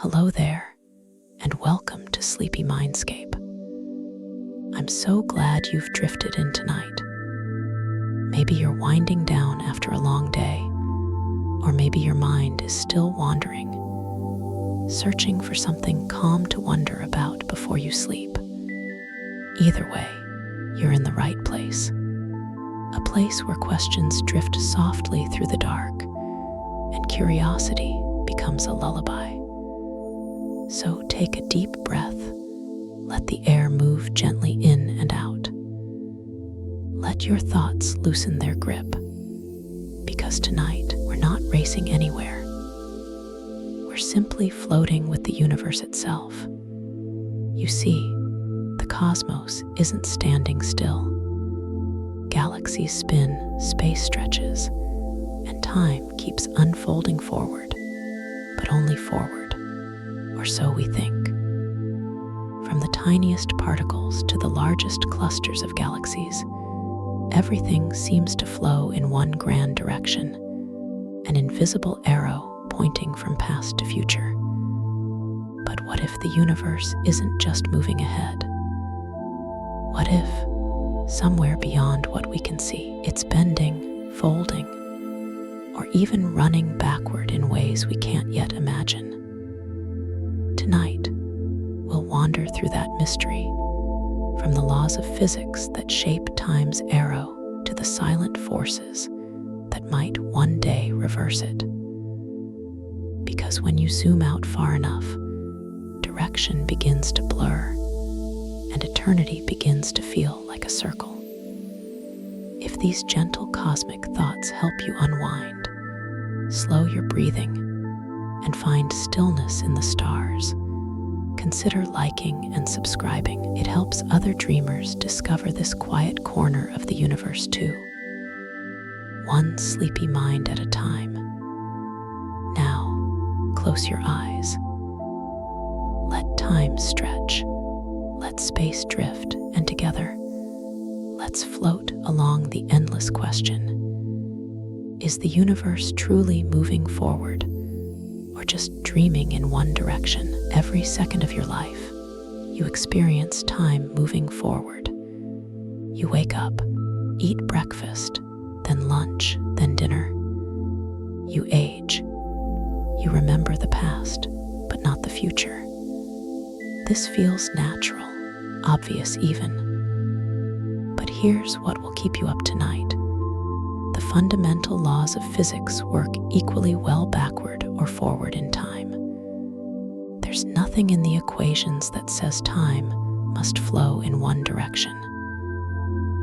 Hello there, and welcome to Sleepy Mindscape. I'm so glad you've drifted in tonight. Maybe you're winding down after a long day, or maybe your mind is still wandering, searching for something calm to wonder about before you sleep. Either way, you're in the right place. A place where questions drift softly through the dark, and curiosity becomes a lullaby. So take a deep breath. Let the air move gently in and out. Let your thoughts loosen their grip, because tonight we're not racing anywhere. We're simply floating with the universe itself. You see, the cosmos isn't standing still. Galaxies spin, space stretches, and time keeps unfolding forward, but only forward. Or so we think. From the tiniest particles to the largest clusters of galaxies, everything seems to flow in one grand direction, an invisible arrow pointing from past to future. But what if the universe isn't just moving ahead? What if, somewhere beyond what we can see, it's bending, folding, or even running backward in ways we can't yet imagine? Tonight, we'll wander through that mystery, from the laws of physics that shape time's arrow to the silent forces that might one day reverse it. Because when you zoom out far enough, direction begins to blur, and eternity begins to feel like a circle. If these gentle cosmic thoughts help you unwind, slow your breathing, and find stillness in the stars, consider liking and subscribing. It helps other dreamers discover this quiet corner of the universe too. One sleepy mind at a time. Now, close your eyes. Let time stretch. Let space drift, and together, let's float along the endless question. Is the universe truly moving forward, or just dreaming in one direction? Every second of your life, you experience time moving forward. You wake up, eat breakfast, then lunch, then dinner. You age. You remember the past, but not the future. This feels natural, obvious even. But here's what will keep you up tonight. The fundamental laws of physics work equally well backward or forward in time. There's nothing in the equations that says time must flow in one direction.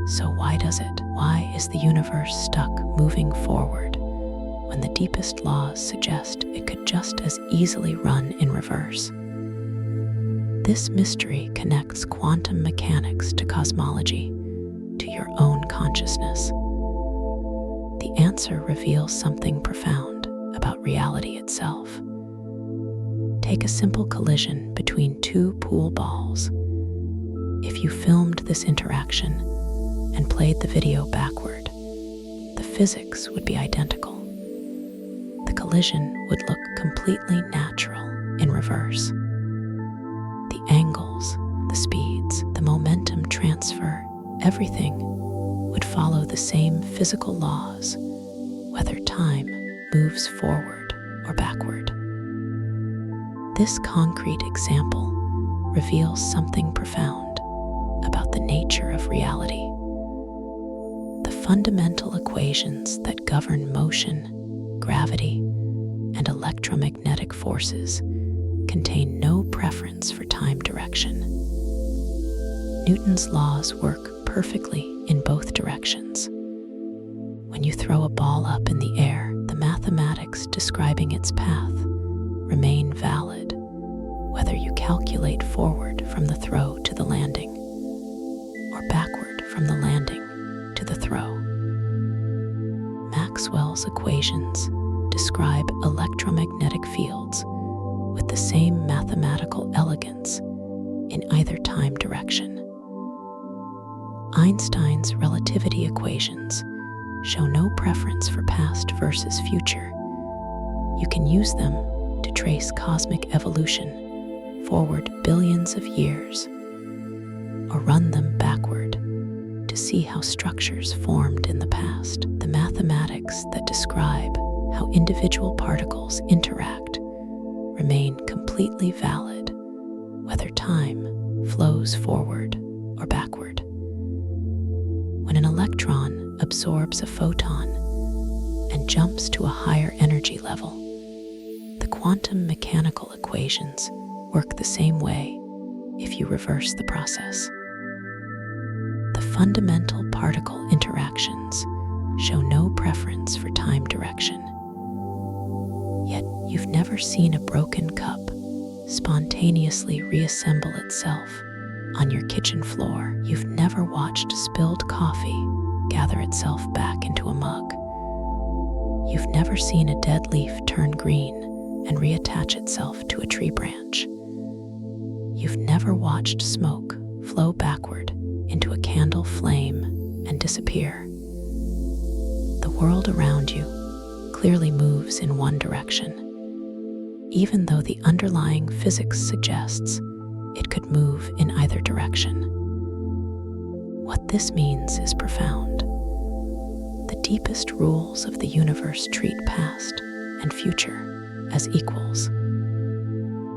So why does it? Why is the universe stuck moving forward when the deepest laws suggest it could just as easily run in reverse? This mystery connects quantum mechanics to cosmology, to your own consciousness. The answer reveals something profound about reality itself. Take a simple collision between two pool balls. If you filmed this interaction and played the video backward, the physics would be identical. The collision would look completely natural in reverse. The angles, the speeds, the momentum transfer, everything would follow the same physical laws, whether time moves forward or backward. This concrete example reveals something profound about the nature of reality. The fundamental equations that govern motion, gravity, and electromagnetic forces contain no preference for time direction. Newton's laws work perfectly in both directions. When you throw a ball up in the air, the mathematics describing its path remain valid, whether you calculate forward from the throw to the landing, or backward from the landing to the throw. Maxwell's equations describe electromagnetic fields with the same mathematical elegance in either time direction. Einstein's relativity equations show no preference for past versus future. You can use them to trace cosmic evolution forward billions of years, or run them backward to see how structures formed in the past. The mathematics that describe how individual particles interact remain completely valid, whether time flows forward or backward. When an electron absorbs a photon and jumps to a higher energy level, the quantum mechanical equations work the same way if you reverse the process. The fundamental particle interactions show no preference for time direction. Yet you've never seen a broken cup spontaneously reassemble itself on your kitchen floor. You've never watched spilled coffee gather itself back into a mug. You've never seen a dead leaf turn green and reattach itself to a tree branch. You've never watched smoke flow backward into a candle flame and disappear. The world around you clearly moves in one direction, even though the underlying physics suggests it could move in either direction. What this means is profound. The deepest rules of the universe treat past and future as equals.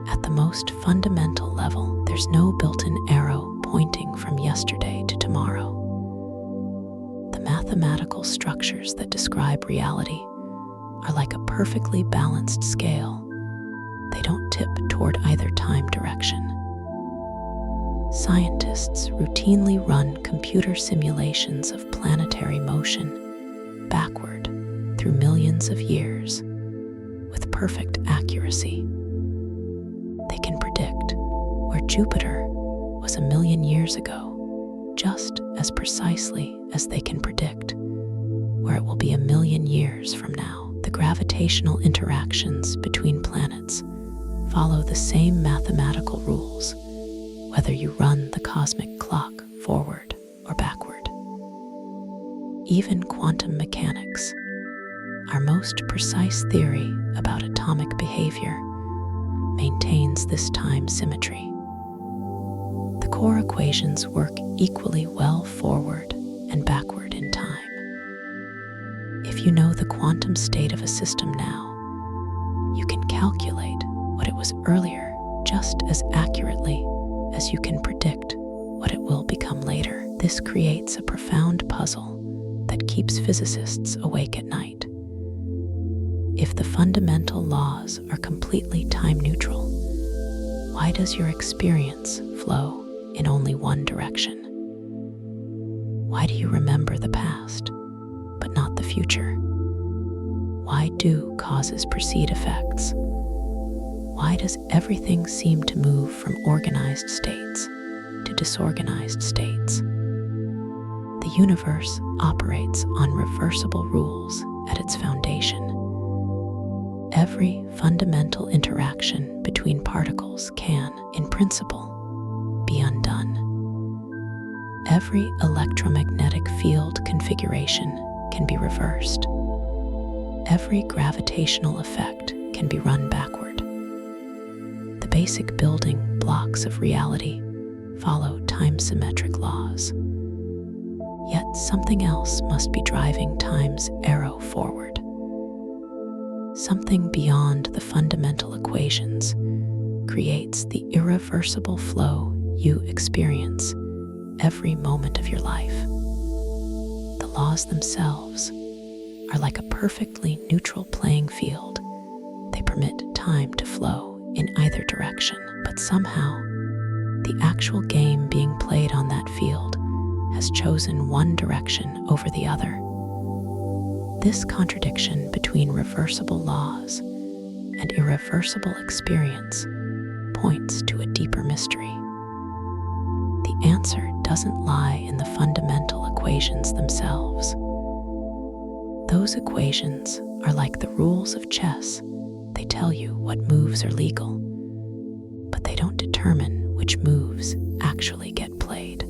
At the most fundamental level, there's no built-in arrow pointing from yesterday to tomorrow. The mathematical structures that describe reality are like a perfectly balanced scale. They don't tip toward either time direction. Scientists routinely run computer simulations of planetary motion backward through millions of years with perfect accuracy. They can predict where Jupiter was 1,000,000 years ago, just as precisely as they can predict where it will be 1,000,000 years from now. The gravitational interactions between planets follow the same mathematical rules, whether you run the cosmic clock forward or backward. Even quantum mechanics, our most precise theory about atomic behavior, maintains this time symmetry. The core equations work equally well forward and backward in time. If you know the quantum state of a system now, you can calculate what it was earlier just as accurately as you can predict what it will become later. This creates a profound puzzle that keeps physicists awake at night. If the fundamental laws are completely time neutral, why does your experience flow in only one direction? Why do you remember the past, but not the future? Why do causes precede effects? Why does everything seem to move from organized states to disorganized states? The universe operates on reversible rules at its foundation. Every fundamental interaction between particles can, in principle, be undone. Every electromagnetic field configuration can be reversed. Every gravitational effect can be run backward. The basic building blocks of reality follow time-symmetric laws. Yet something else must be driving time's arrow forward. Something beyond the fundamental equations creates the irreversible flow you experience every moment of your life. The laws themselves are like a perfectly neutral playing field. They permit time to flow in either direction, but somehow the actual game being played on that field has chosen one direction over the other. This contradiction between reversible laws and irreversible experience points to a deeper mystery. The answer doesn't lie in the fundamental equations themselves. Those equations are like the rules of chess. They tell you what moves are legal, but they don't determine which moves actually get played.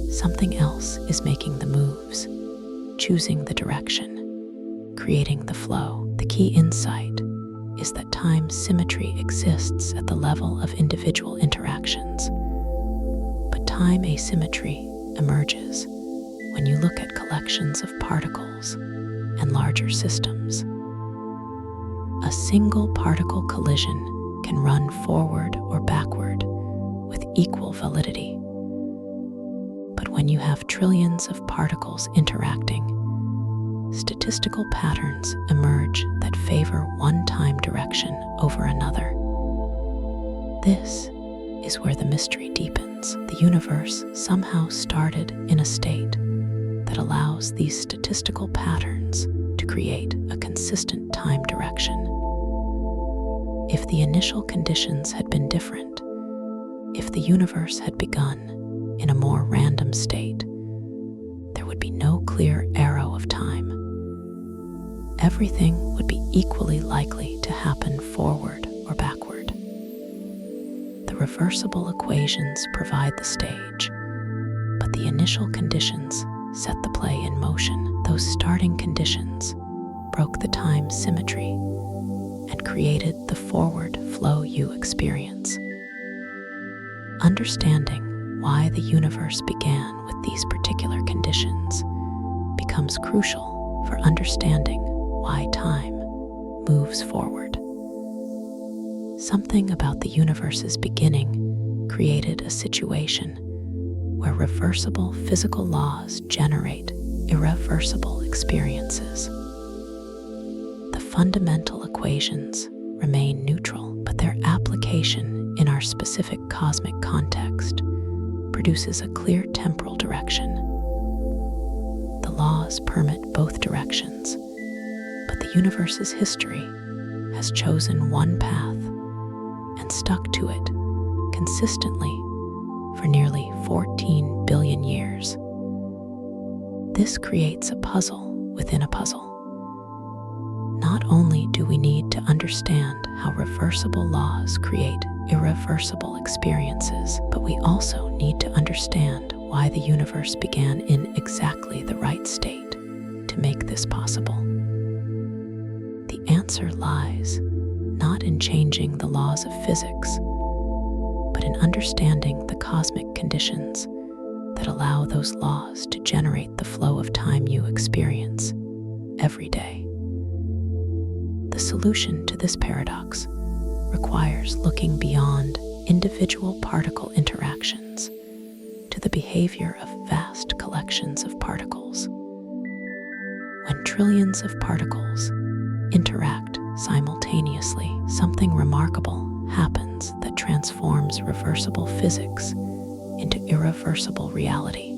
Something else is making the moves, choosing the direction, creating the flow. The key insight is that time symmetry exists at the level of individual interactions, but time asymmetry emerges when you look at collections of particles and larger systems. A single particle collision can run forward or backward with equal validity. But when you have trillions of particles interacting, statistical patterns emerge that favor one time direction over another. This is where the mystery deepens. The universe somehow started in a state that allows these statistical patterns to create a consistent time direction. If the initial conditions had been different, if the universe had begun in a more random state, there would be no clear arrow of time. Everything would be equally likely to happen forward or backward. The reversible equations provide the stage, but the initial conditions set the play in motion. Those starting conditions broke the time symmetry and created the forward flow you experience. Understanding why the universe began with these particular conditions becomes crucial for understanding why time moves forward. Something about the universe's beginning created a situation where reversible physical laws generate irreversible experiences. The fundamental equations remain neutral, but their application in our specific cosmic context produces a clear temporal direction. The laws permit both directions, but the universe's history has chosen one path and stuck to it consistently for nearly 14 billion years. This creates a puzzle within a puzzle. Not only do we need to understand how reversible laws create irreversible experiences, but we also need to understand why the universe began in exactly the right state to make this possible. The answer lies not in changing the laws of physics, but in understanding the cosmic conditions that allow those laws to generate the flow of time you experience every day. The solution to this paradox requires looking beyond individual particle interactions to the behavior of vast collections of particles. When trillions of particles interact simultaneously, something remarkable happens that transforms reversible physics into irreversible reality.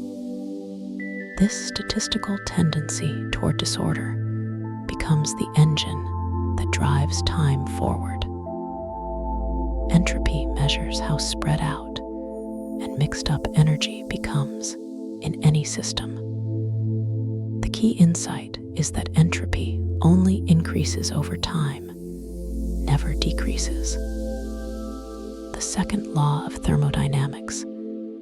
This statistical tendency toward disorder becomes the engine that drives time forward. Entropy measures how spread out and mixed up energy becomes in any system. The key insight is that entropy only increases over time, never decreases. The second law of thermodynamics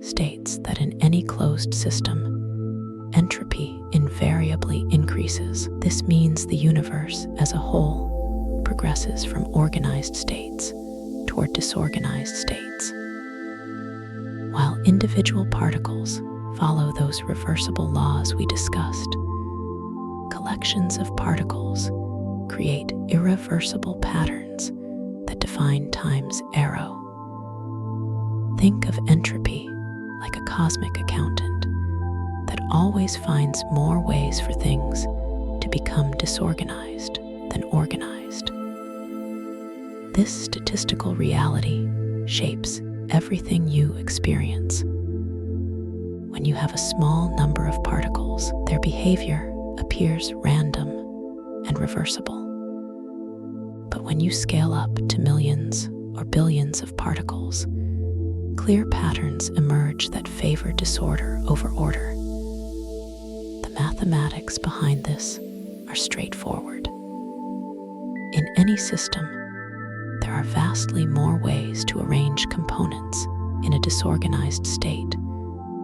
states that in any closed system, entropy invariably increases. This means the universe as a whole progresses from organized states toward disorganized states. While individual particles follow those reversible laws we discussed, collections of particles create irreversible patterns that define time's arrow. Think of entropy like a cosmic accountant that always finds more ways for things to become disorganized than organized. This statistical reality shapes everything you experience. When you have a small number of particles, their behavior appears random and reversible. But when you scale up to millions or billions of particles, clear patterns emerge that favor disorder over order. The mathematics behind this are straightforward. In any system, there are vastly more ways to arrange components in a disorganized state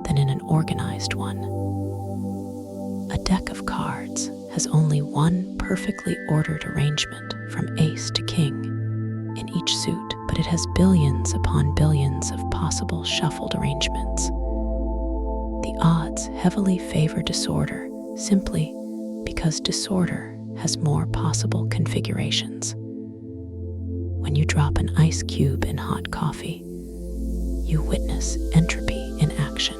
than in an organized one. A deck of cards has only one perfectly ordered arrangement from ace to king in each suit, but it has billions upon billions of possible shuffled arrangements. The odds heavily favor disorder simply because disorder has more possible configurations. When you drop an ice cube in hot coffee, you witness entropy in action.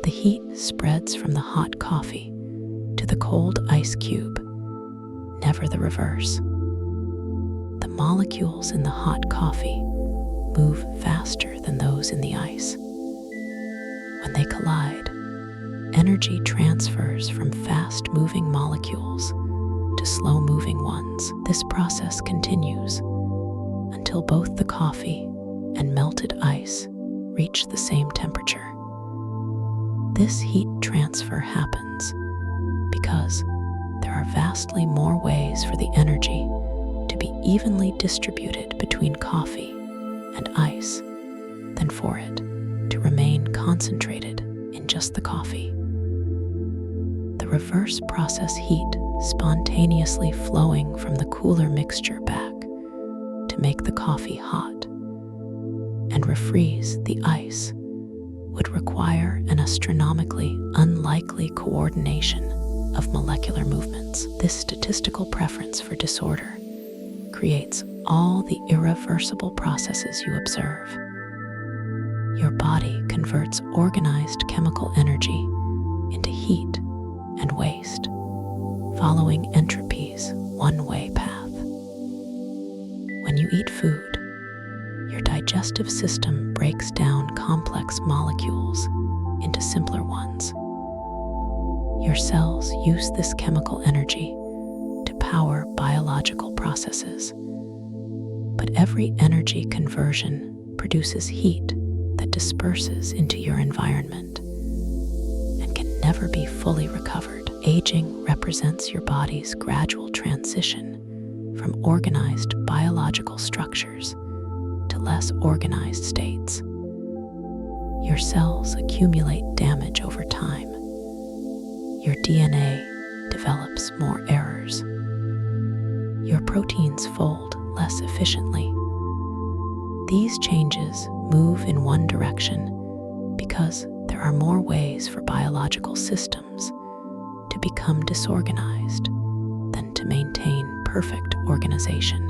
The heat spreads from the hot coffee to the cold ice cube, never the reverse. The molecules in the hot coffee move faster than those in the ice. When they collide, energy transfers from fast-moving molecules to slow-moving ones. This process continues until both the coffee and melted ice reach the same temperature. This heat transfer happens because there are vastly more ways for the energy to be evenly distributed between coffee and ice than for it to remain concentrated in just the coffee. The reverse process heat spontaneously flowing from the cooler mixture back to make the coffee hot and refreeze the ice would require an astronomically unlikely coordination of molecular movements. This statistical preference for disorder creates all the irreversible processes you observe. Your body converts organized chemical energy into heat and waste, following entropy's one-way path. When you eat food, your digestive system breaks down complex molecules into simpler ones. Your cells use this chemical energy to power biological processes. But every energy conversion produces heat that disperses into your environment and can never be fully recovered. Aging represents your body's gradual transition from organized biological structures to less organized states. Your cells accumulate damage over time. Your DNA develops more errors. Your proteins fold less efficiently. These changes move in one direction because there are more ways for biological systems to become disorganized than to maintain perfect organization.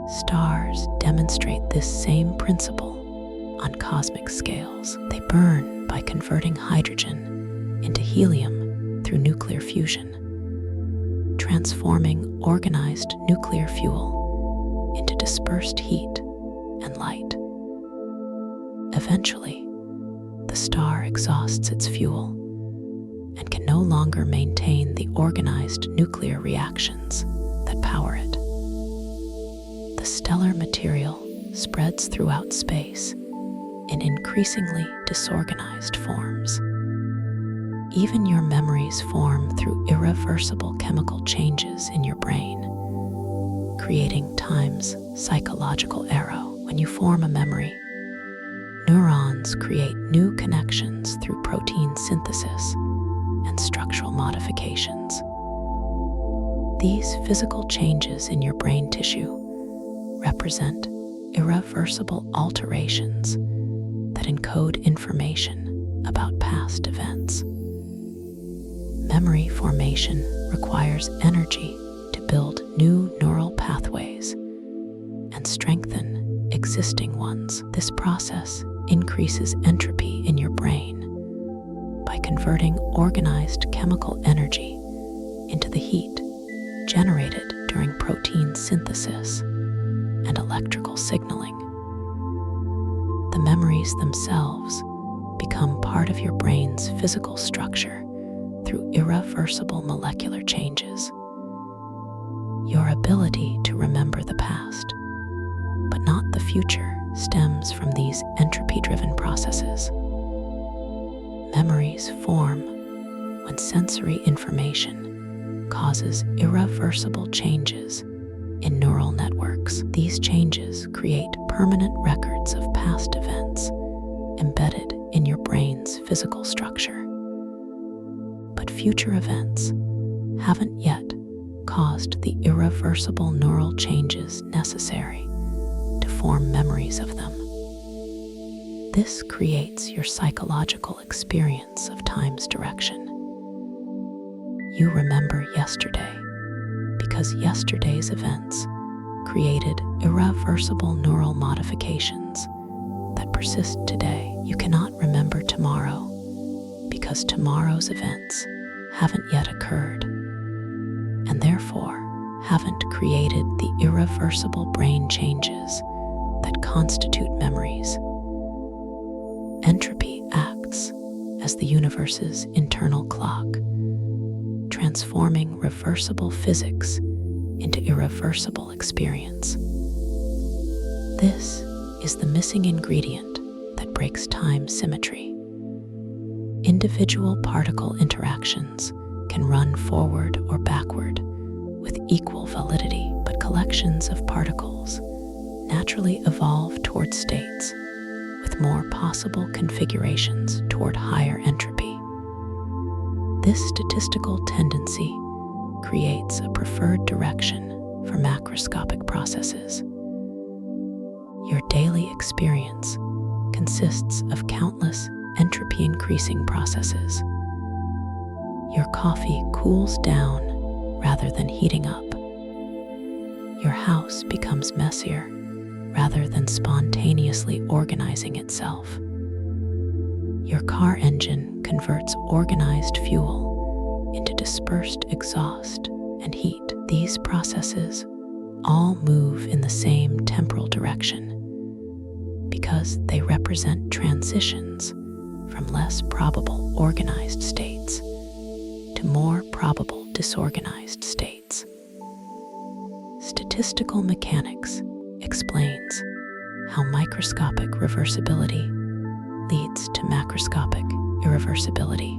Stars demonstrate this same principle on cosmic scales. They burn by converting hydrogen into helium through nuclear fusion, transforming organized nuclear fuel into dispersed heat and light. Eventually, the star exhausts its fuel and can no longer maintain the organized nuclear reactions that power it. The stellar material spreads throughout space in increasingly disorganized forms. Even your memories form through irreversible chemical changes in your brain, creating time's psychological arrow. When you form a memory, neurons create new connections through protein synthesis and structural modifications. These physical changes in your brain tissue represent irreversible alterations that encode information about past events. Memory formation requires energy to build new neural pathways and strengthen existing ones. This process increases entropy in your brain by converting organized chemical energy into the heat generated during protein synthesis and electrical signaling. The memories themselves become part of your brain's physical structure through irreversible molecular changes. Your ability to remember the past, but not the future, stems from these entropy-driven processes. Memories form when sensory information causes irreversible changes in neural networks. These changes create permanent records of past events embedded in your brain's physical structure. But future events haven't yet caused the irreversible neural changes necessary to form memories of them. This creates your psychological experience of time's direction. You remember yesterday because yesterday's events created irreversible neural modifications that persist today. You cannot remember tomorrow because tomorrow's events haven't yet occurred and therefore haven't created the irreversible brain changes that constitute memories. Entropy acts as the universe's internal clock, transforming reversible physics into irreversible experience. This is the missing ingredient that breaks time symmetry. Individual particle interactions can run forward or backward with equal validity, but collections of particles naturally evolve toward states with more possible configurations toward higher entropy. This statistical tendency creates a preferred direction for macroscopic processes. Your daily experience consists of countless entropy-increasing processes. Your coffee cools down rather than heating up. Your house becomes messier rather than spontaneously organizing itself. Your car engine converts organized fuel into dispersed exhaust and heat. These processes all move in the same temporal direction because they represent transitions from less probable organized states to more probable disorganized states. Statistical mechanics explains how microscopic reversibility leads to macroscopic irreversibility.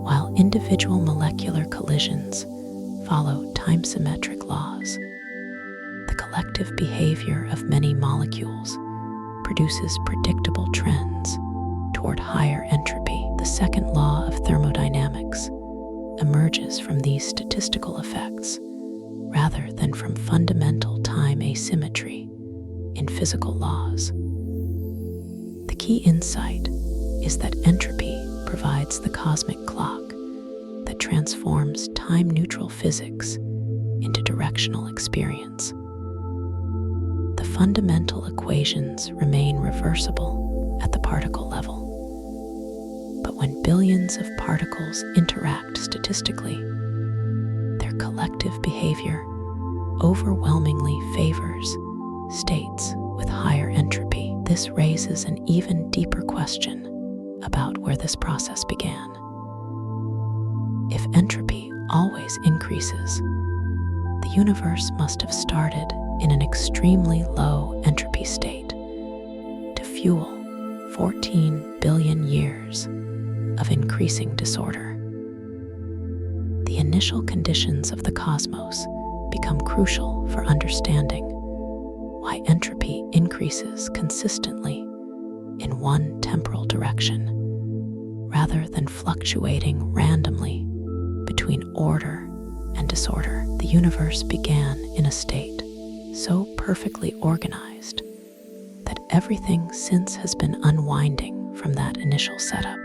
While individual molecular collisions follow time-symmetric laws, the collective behavior of many molecules produces predictable trends toward higher entropy. The second law of thermodynamics emerges from these statistical effects rather than from fundamental time asymmetry in physical laws. The key insight is that entropy provides the cosmic clock that transforms time-neutral physics into directional experience. The fundamental equations remain reversible at the particle level, but when billions of particles interact statistically, their collective behavior overwhelmingly favors states with higher entropy. This raises an even deeper question about where this process began. If entropy always increases, the universe must have started in an extremely low entropy state to fuel 14 billion years of increasing disorder. The initial conditions of the cosmos become crucial for understanding why entropy increases consistently in one temporal direction rather than fluctuating randomly between order and disorder. The universe began in a state so perfectly organized that everything since has been unwinding from that initial setup.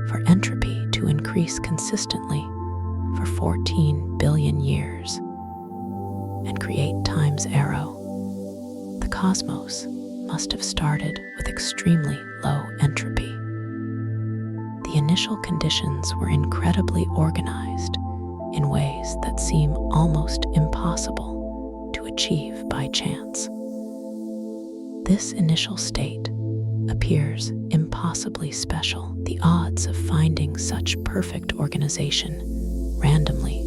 For entropy to increase consistently for 14 billion years and create time's arrow, the cosmos must have started with extremely low entropy. The initial conditions were incredibly organized in ways that seem almost impossible to achieve by chance. This initial state appears impossibly special. The odds of finding such perfect organization randomly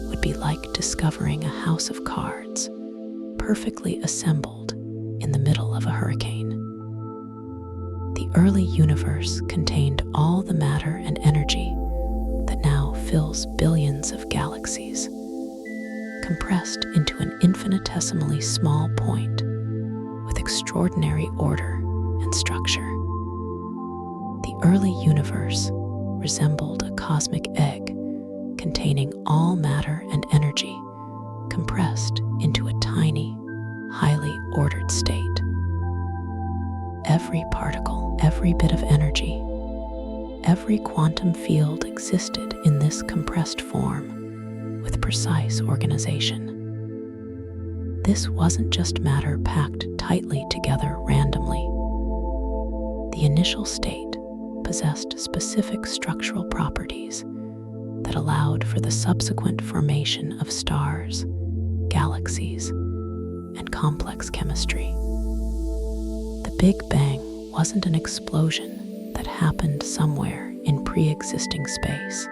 would be like discovering a house of cards perfectly assembled in the middle of a hurricane. The early universe contained all the matter and energy that now fills billions of galaxies, compressed into an infinitesimally small point with extraordinary order and structure. The early universe resembled a cosmic egg containing all matter and energy compressed into a tiny, highly ordered state. Every particle, every bit of energy, every quantum field existed in this compressed form with precise organization. This wasn't just matter packed tightly together randomly. The initial state possessed specific structural properties that allowed for the subsequent formation of stars, galaxies, and complex chemistry. The Big Bang wasn't an explosion that happened somewhere in pre-existing space.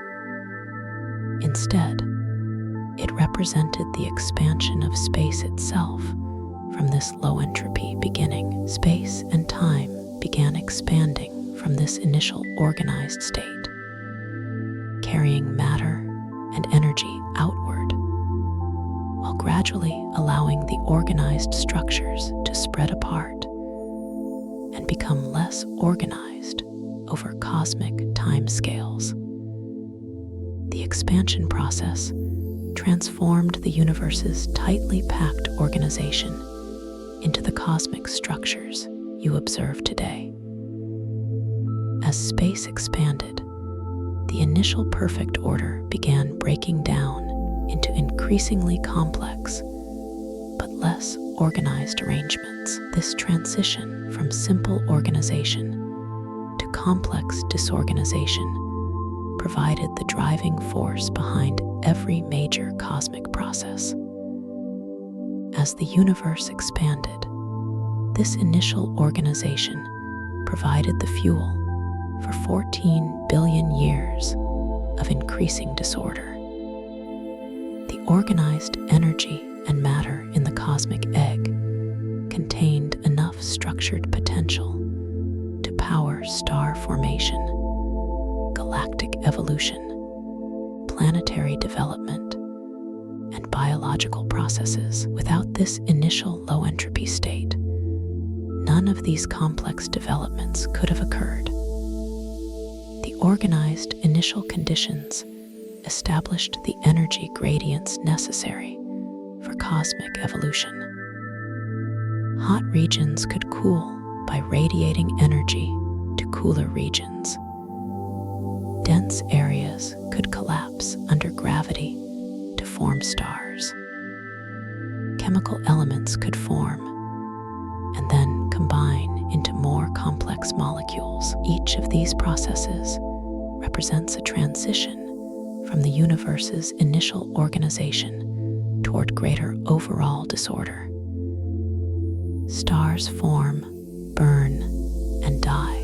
Instead, it represented the expansion of space itself from this low-entropy beginning. Space and time began expanding from this initial organized state, carrying matter and energy outward, while gradually allowing the organized structures to spread apart and become less organized over cosmic timescales. The expansion process transformed the universe's tightly packed organization into the cosmic structures you observe today. As space expanded, the initial perfect order began breaking down into increasingly complex but less organized arrangements. This transition from simple organization to complex disorganization provided the driving force behind every major cosmic process. As the universe expanded, this initial organization provided the fuel for 14 billion years of increasing disorder. The organized energy and matter in the cosmic egg contained enough structured potential to power star formation, galactic evolution, planetary development, and biological processes. Without this initial low-entropy state, none of these complex developments could have occurred. The organized initial conditions established the energy gradients necessary for cosmic evolution. Hot regions could cool by radiating energy to cooler regions. Dense areas could collapse under gravity to form stars. Chemical elements could form and then combine into more complex molecules. Each of these processes represents a transition from the universe's initial organization toward greater overall disorder. Stars form, burn, and die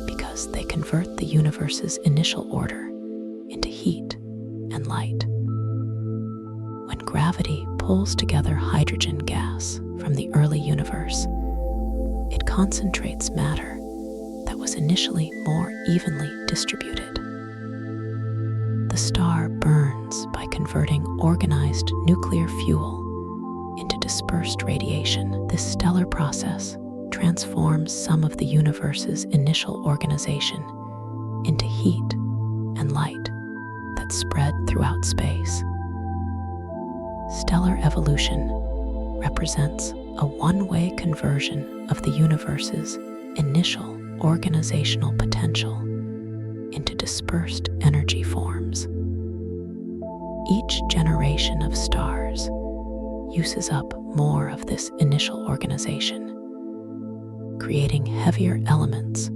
because they convert the universe's initial order into heat and light. When gravity pulls together hydrogen gas from the early universe, it concentrates matter that was initially more evenly distributed. The star burns by converting organized nuclear fuel into dispersed radiation. This stellar process transforms some of the universe's initial organization into heat and light that spread throughout space. Stellar evolution represents a one-way conversion of the universe's initial organizational potential into dispersed energy forms. Each generation of stars uses up more of this initial organization, creating heavier elements,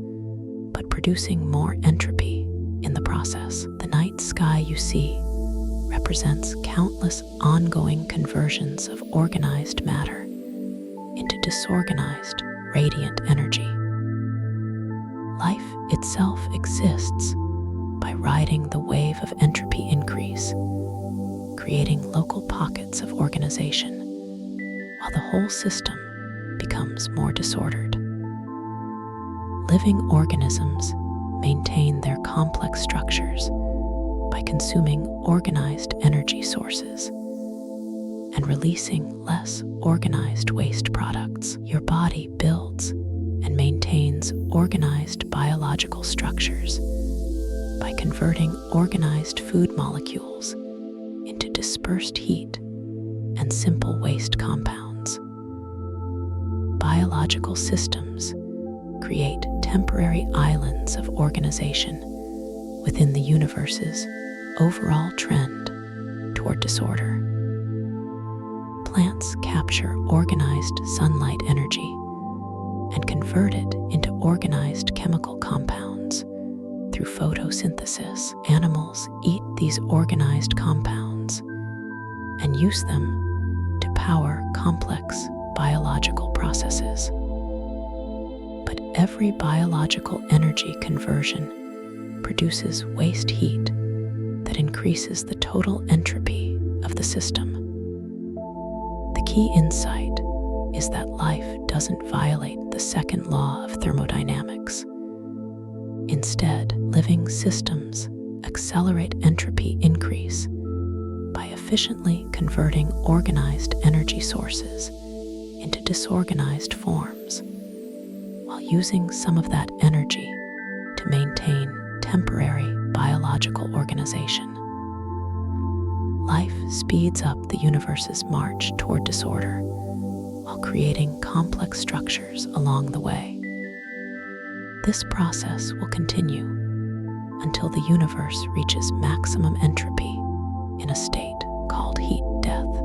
but producing more entropy in the process. The night sky you see represents countless ongoing conversions of organized matter into disorganized, radiant energy. Life itself exists by riding the wave of entropy increase, creating local pockets of organization, while the whole system becomes more disordered. Living organisms maintain their complex structures by consuming organized energy sources and releasing less organized waste products. Your body builds and maintains organized biological structures by converting organized food molecules into dispersed heat and simple waste compounds. Biological systems create temporary islands of organization within the universe's overall trend toward disorder. Plants capture organized sunlight energy and convert it into organized chemical compounds through photosynthesis. Animals eat these organized compounds and use them to power complex biological processes. But every biological energy conversion produces waste heat that increases the total entropy of the system. The key insight is that life doesn't violate the second law of thermodynamics. Instead, living systems accelerate entropy increase by efficiently converting organized energy sources into disorganized forms, while using some of that energy to maintain temporary biological organization. Life speeds up the universe's march toward disorder while creating complex structures along the way. This process will continue until the universe reaches maximum entropy in a state called heat death.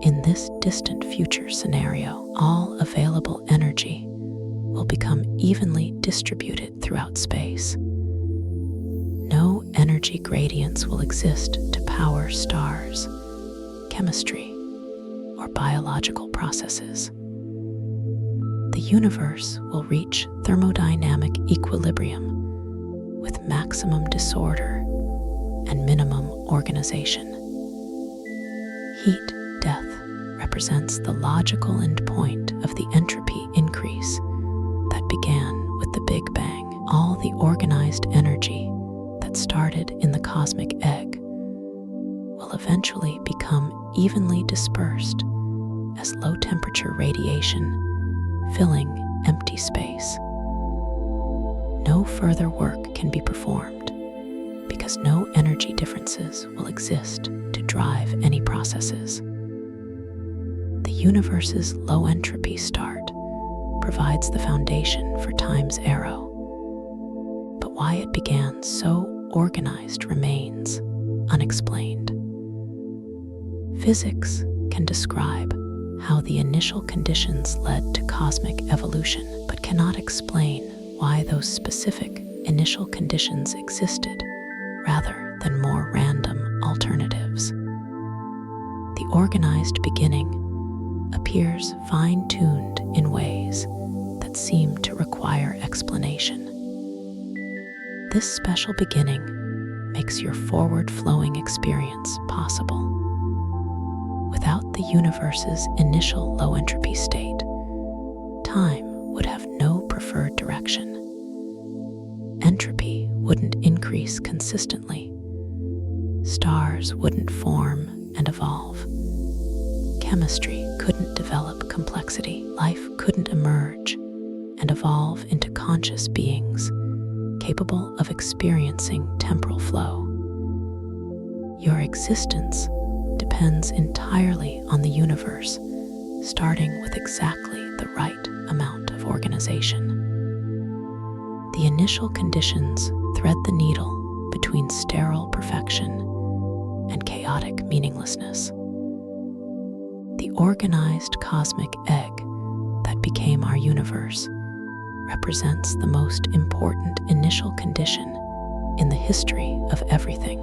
In this distant future scenario, all available energy will become evenly distributed throughout space. No energy gradients will exist to power stars, chemistry, or biological processes. The universe will reach thermodynamic equilibrium with maximum disorder and minimum organization. Heat death represents the logical endpoint of the entropy increase that began with the Big Bang. All the organized energy that started in the cosmic egg will eventually become evenly dispersed as low-temperature radiation filling empty space. No further work can be performed because no energy differences will exist to drive any processes. The universe's low entropy start provides the foundation for time's arrow, but why it began so organized remains unexplained. Physics can describe how the initial conditions led to cosmic evolution, but cannot explain why those specific initial conditions existed rather than more random alternatives. The organized beginning appears fine-tuned in ways that seem to require explanation. This special beginning makes your forward-flowing experience possible. Without the universe's initial low-entropy state, time would have no preferred direction. Entropy wouldn't increase consistently. Stars wouldn't form and evolve. Chemistry couldn't develop complexity. Life couldn't emerge and evolve into conscious beings capable of experiencing temporal flow. Your existence depends entirely on the universe, starting with exactly the right amount of organization. The initial conditions thread the needle between sterile perfection and chaotic meaninglessness. The organized cosmic egg that became our universe represents the most important initial condition in the history of everything.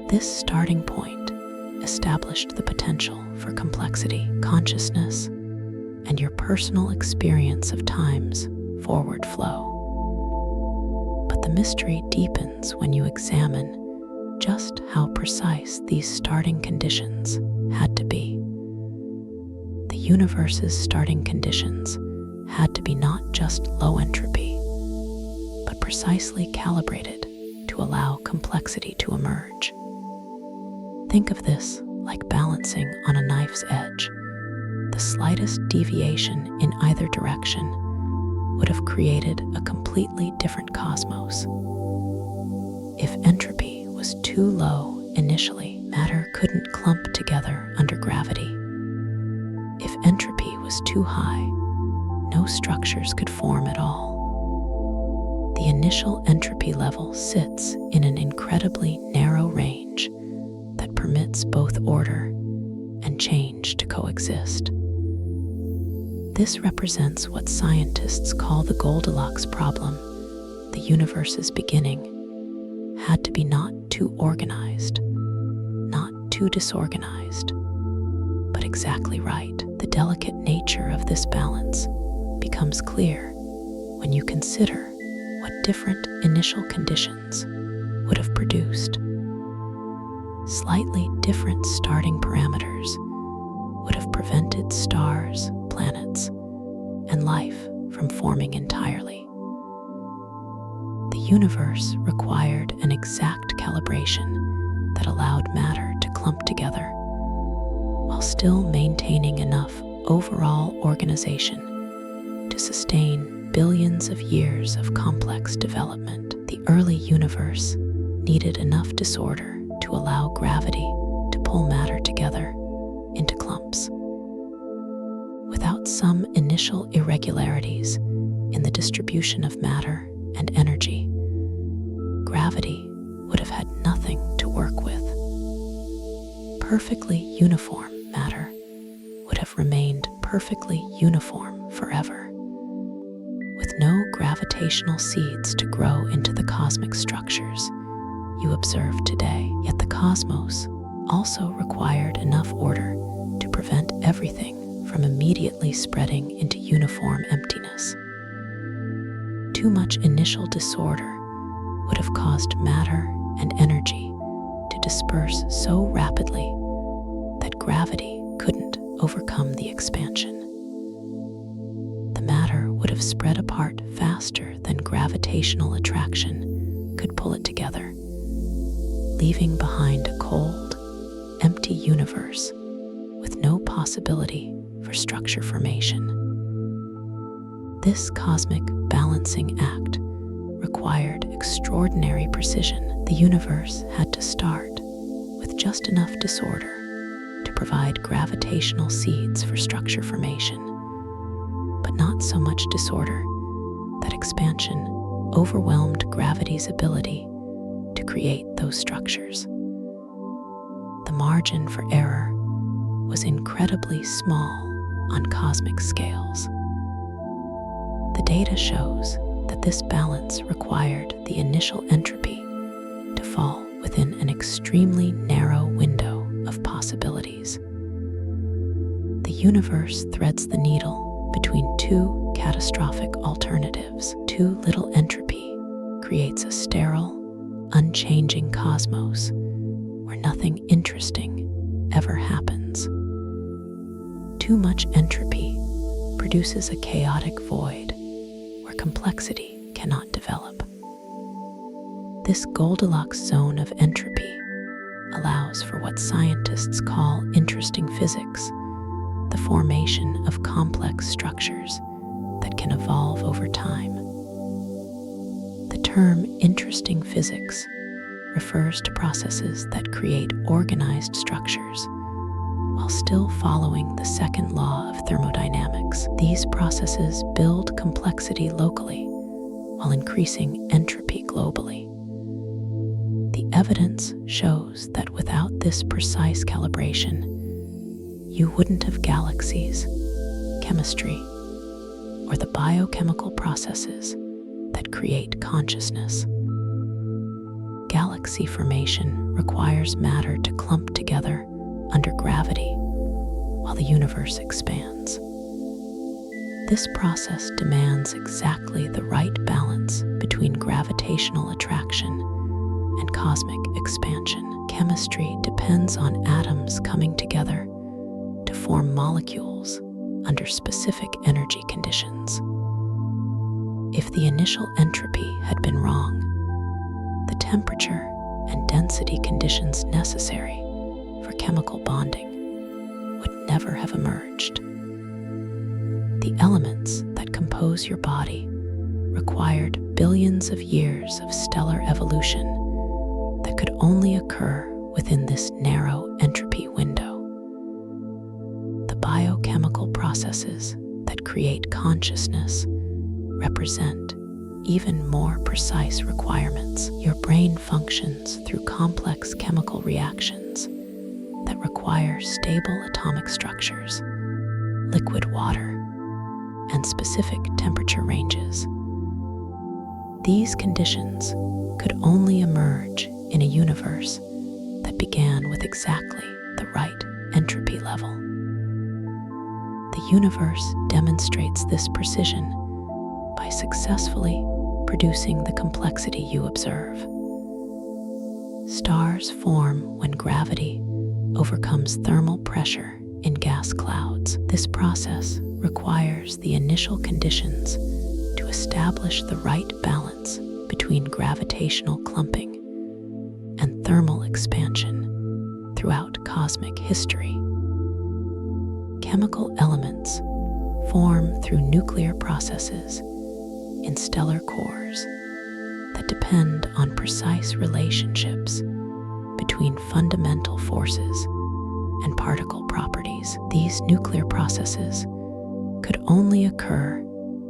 This starting point established the potential for complexity, consciousness, and your personal experience of time's forward flow. But the mystery deepens when you examine just how precise these starting conditions had to be. The universe's starting conditions had to be not just low entropy, but precisely calibrated to allow complexity to emerge. Think of this like balancing on a knife's edge. The slightest deviation in either direction would have created a complete completely different cosmos. If entropy was too low initially, matter couldn't clump together under gravity. If entropy was too high, no structures could form at all. The initial entropy level sits in an incredibly narrow range that permits both order and change to coexist. This represents what scientists call the Goldilocks problem. The universe's beginning had to be not too organized, not too disorganized, but exactly right. The delicate nature of this balance becomes clear when you consider what different initial conditions would have produced. Slightly different starting parameters would have prevented stars, planets, and life from forming entirely. The universe required an exact calibration that allowed matter to clump together while still maintaining enough overall organization to sustain billions of years of complex development. The early universe needed enough disorder to allow gravity to pull matter together into clumps. Without some initial irregularities in the distribution of matter and energy, gravity would have had nothing to work with. Perfectly uniform matter would have remained perfectly uniform forever, with no gravitational seeds to grow into the cosmic structures you observe today. Yet the cosmos also required enough order to prevent everything from immediately spreading into uniform emptiness. Too much initial disorder would have caused matter and energy to disperse so rapidly that gravity couldn't overcome the expansion. The matter would have spread apart faster than gravitational attraction could pull it together, leaving behind a cold, empty universe with no possibility for structure formation. This cosmic balancing act required extraordinary precision. The universe had to start with just enough disorder to provide gravitational seeds for structure formation, but not so much disorder that expansion overwhelmed gravity's ability to create those structures. The margin for error was incredibly small on cosmic scales. The data shows that this balance required the initial entropy to fall within an extremely narrow window of possibilities. The universe threads the needle between two catastrophic alternatives. Too little entropy creates a sterile, unchanging cosmos where nothing interesting ever happens. Too much entropy produces a chaotic void where complexity cannot develop. This Goldilocks zone of entropy allows for what scientists call interesting physics, the formation of complex structures that can evolve over time. The term interesting physics refers to processes that create organized structures while still following the second law of thermodynamics. These processes build complexity locally while increasing entropy globally. The evidence shows that without this precise calibration, you wouldn't have galaxies, chemistry, or the biochemical processes that create consciousness. Galaxy formation requires matter to clump together under gravity while the universe expands. This process demands exactly the right balance between gravitational attraction and cosmic expansion. Chemistry depends on atoms coming together to form molecules under specific energy conditions. If the initial entropy had been wrong, the temperature and density conditions necessary for chemical bonding would never have emerged. The elements that compose your body required billions of years of stellar evolution that could only occur within this narrow entropy window. The biochemical processes that create consciousness represent even more precise requirements. Your brain functions through complex chemical reactions that require stable atomic structures, liquid water, and specific temperature ranges. These conditions could only emerge in a universe that began with exactly the right entropy level. The universe demonstrates this precision by successfully producing the complexity you observe. Stars form when gravity overcomes thermal pressure in gas clouds. This process requires the initial conditions to establish the right balance between gravitational clumping and thermal expansion throughout cosmic history. Chemical elements form through nuclear processes in stellar cores that depend on precise relationships between fundamental forces and particle properties. These nuclear processes could only occur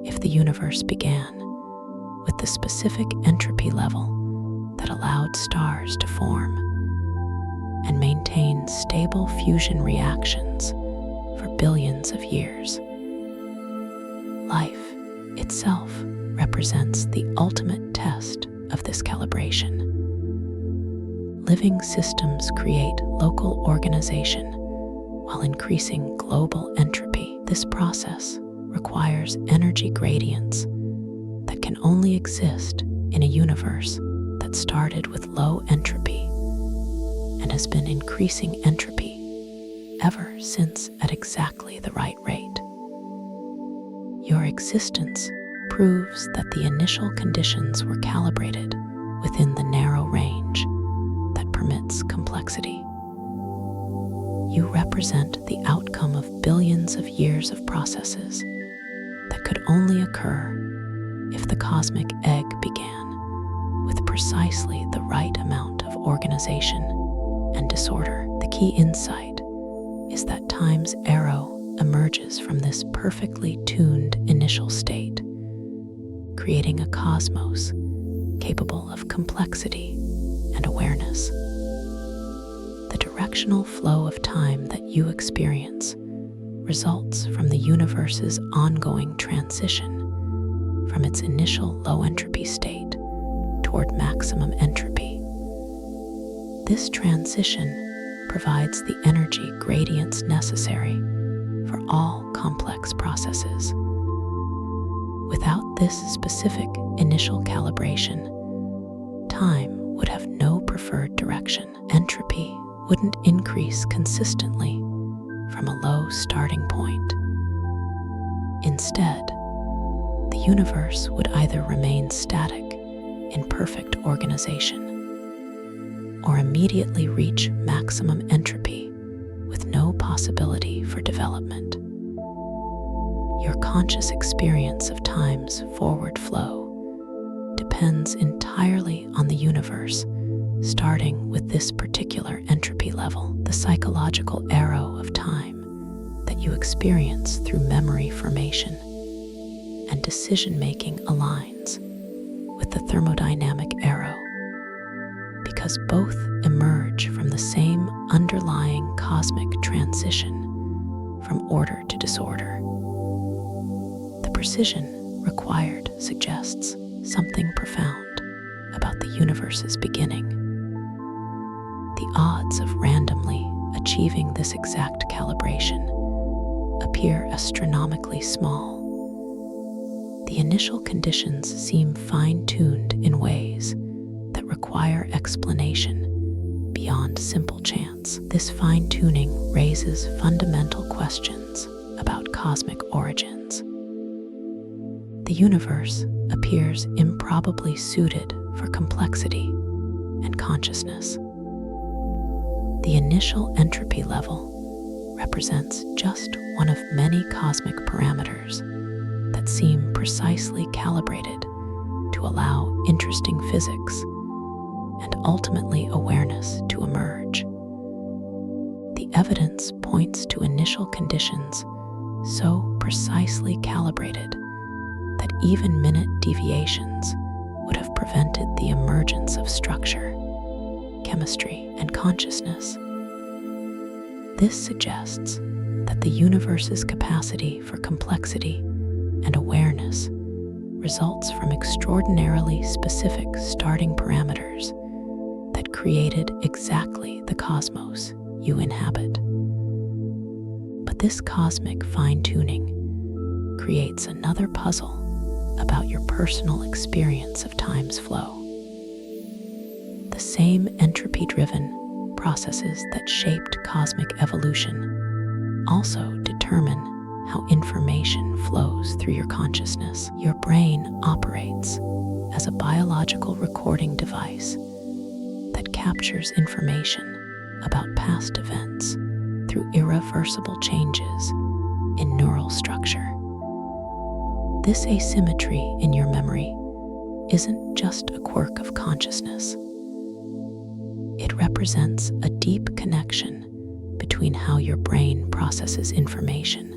if the universe began with the specific entropy level that allowed stars to form and maintain stable fusion reactions for billions of years. Life itself represents the ultimate test of this calibration. Living systems create local organization while increasing global entropy. This process requires energy gradients that can only exist in a universe that started with low entropy and has been increasing entropy ever since at exactly the right rate. Your existence proves that the initial conditions were calibrated within the narrow range that permits complexity. You represent the outcome of billions of years of processes that could only occur if the cosmic egg began with precisely the right amount of organization and disorder. The key insight is that time's arrow emerges from this perfectly tuned initial state, creating a cosmos capable of complexity and awareness. The directional flow of time that you experience results from the universe's ongoing transition from its initial low entropy state toward maximum entropy. This transition provides the energy gradients necessary for all complex processes. Without this specific initial calibration, time would have no preferred direction. Entropy wouldn't increase consistently from a low starting point. Instead, the universe would either remain static in perfect organization or immediately reach maximum entropy with no possibility for development. Your conscious experience of time's forward flow depends entirely on the universe starting with this particular entropy level. The psychological arrow of time that you experience through memory formation and decision-making aligns with the thermodynamic arrow because both emerge from the same underlying cosmic transition from order to disorder. The precision required suggests something profound about the universe's beginning. The odds of randomly achieving this exact calibration appear astronomically small. The initial conditions seem fine-tuned in ways that require explanation beyond simple chance. This fine-tuning raises fundamental questions about cosmic origins. The universe appears improbably suited for complexity and consciousness. The initial entropy level represents just one of many cosmic parameters that seem precisely calibrated to allow interesting physics and ultimately awareness to emerge. The evidence points to initial conditions so precisely calibrated that even minute deviations would have prevented the emergence of structure, chemistry, and consciousness. This suggests that the universe's capacity for complexity and awareness results from extraordinarily specific starting parameters that created exactly the cosmos you inhabit. But this cosmic fine-tuning creates another puzzle about your personal experience of time's flow. The same entropy-driven processes that shaped cosmic evolution also determine how information flows through your consciousness. Your brain operates as a biological recording device that captures information about past events through irreversible changes in neural structure. This asymmetry in your memory isn't just a quirk of consciousness. It represents a deep connection between how your brain processes information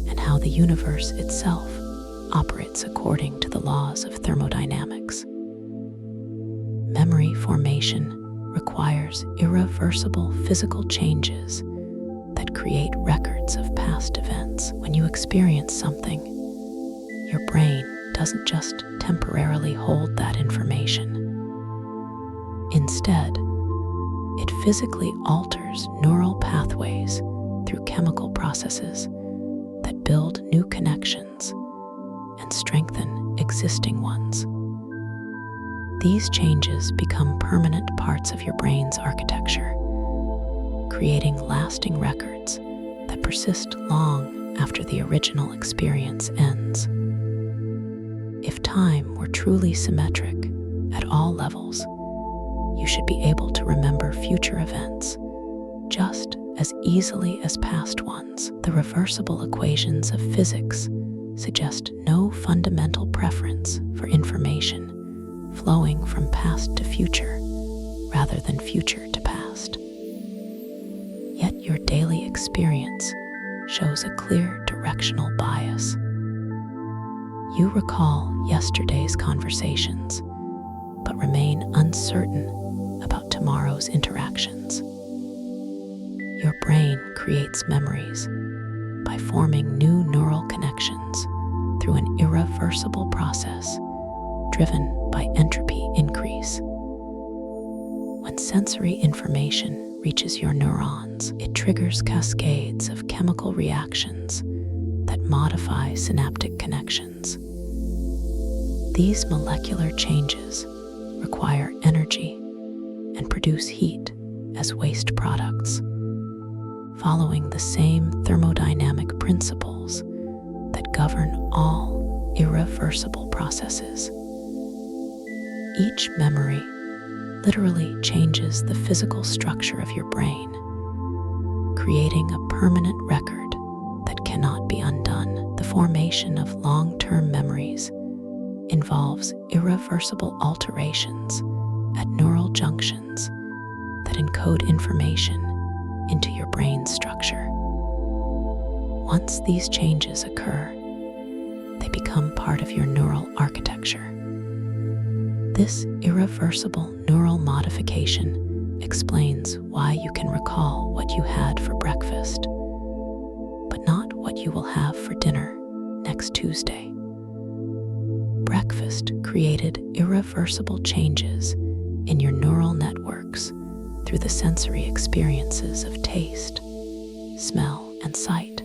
and how the universe itself operates according to the laws of thermodynamics. Memory formation requires irreversible physical changes that create records of past events. When you experience something, your brain doesn't just temporarily hold that information. Instead, it physically alters neural pathways through chemical processes that build new connections and strengthen existing ones. These changes become permanent parts of your brain's architecture, creating lasting records that persist long after the original experience ends. If time were truly symmetric at all levels, you should be able to remember future events just as easily as past ones. The reversible equations of physics suggest no fundamental preference for information flowing from past to future rather than future to past. Yet your daily experience shows a clear directional bias. You recall yesterday's conversations, but remain uncertain about tomorrow's interactions. Your brain creates memories by forming new neural connections through an irreversible process driven by entropy increase. When sensory information reaches your neurons, it triggers cascades of chemical reactions that modify synaptic connections. These molecular changes require energy and produce heat as waste products, following the same thermodynamic principles that govern all irreversible processes. Each memory literally changes the physical structure of your brain, creating a permanent record that cannot be undone. The formation of long-term memories involves irreversible alterations at neural junctions that encode information into your brain's structure. Once these changes occur, they become part of your neural architecture. This irreversible neural modification explains why you can recall what you had for breakfast, but not what you will have for dinner next Tuesday. Breakfast created irreversible changes in your neural networks through the sensory experiences of taste, smell, and sight.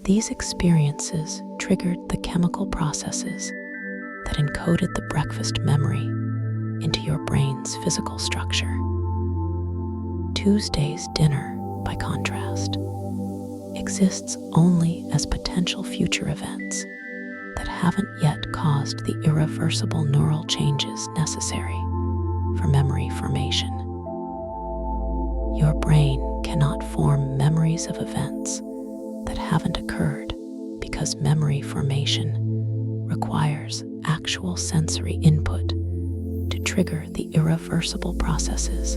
These experiences triggered the chemical processes that encoded the breakfast memory into your brain's physical structure. Tuesday's dinner, by contrast, exists only as potential future events that haven't yet caused the irreversible neural changes necessary for memory formation. Your brain cannot form memories of events that haven't occurred because memory formation requires actual sensory input to trigger the irreversible processes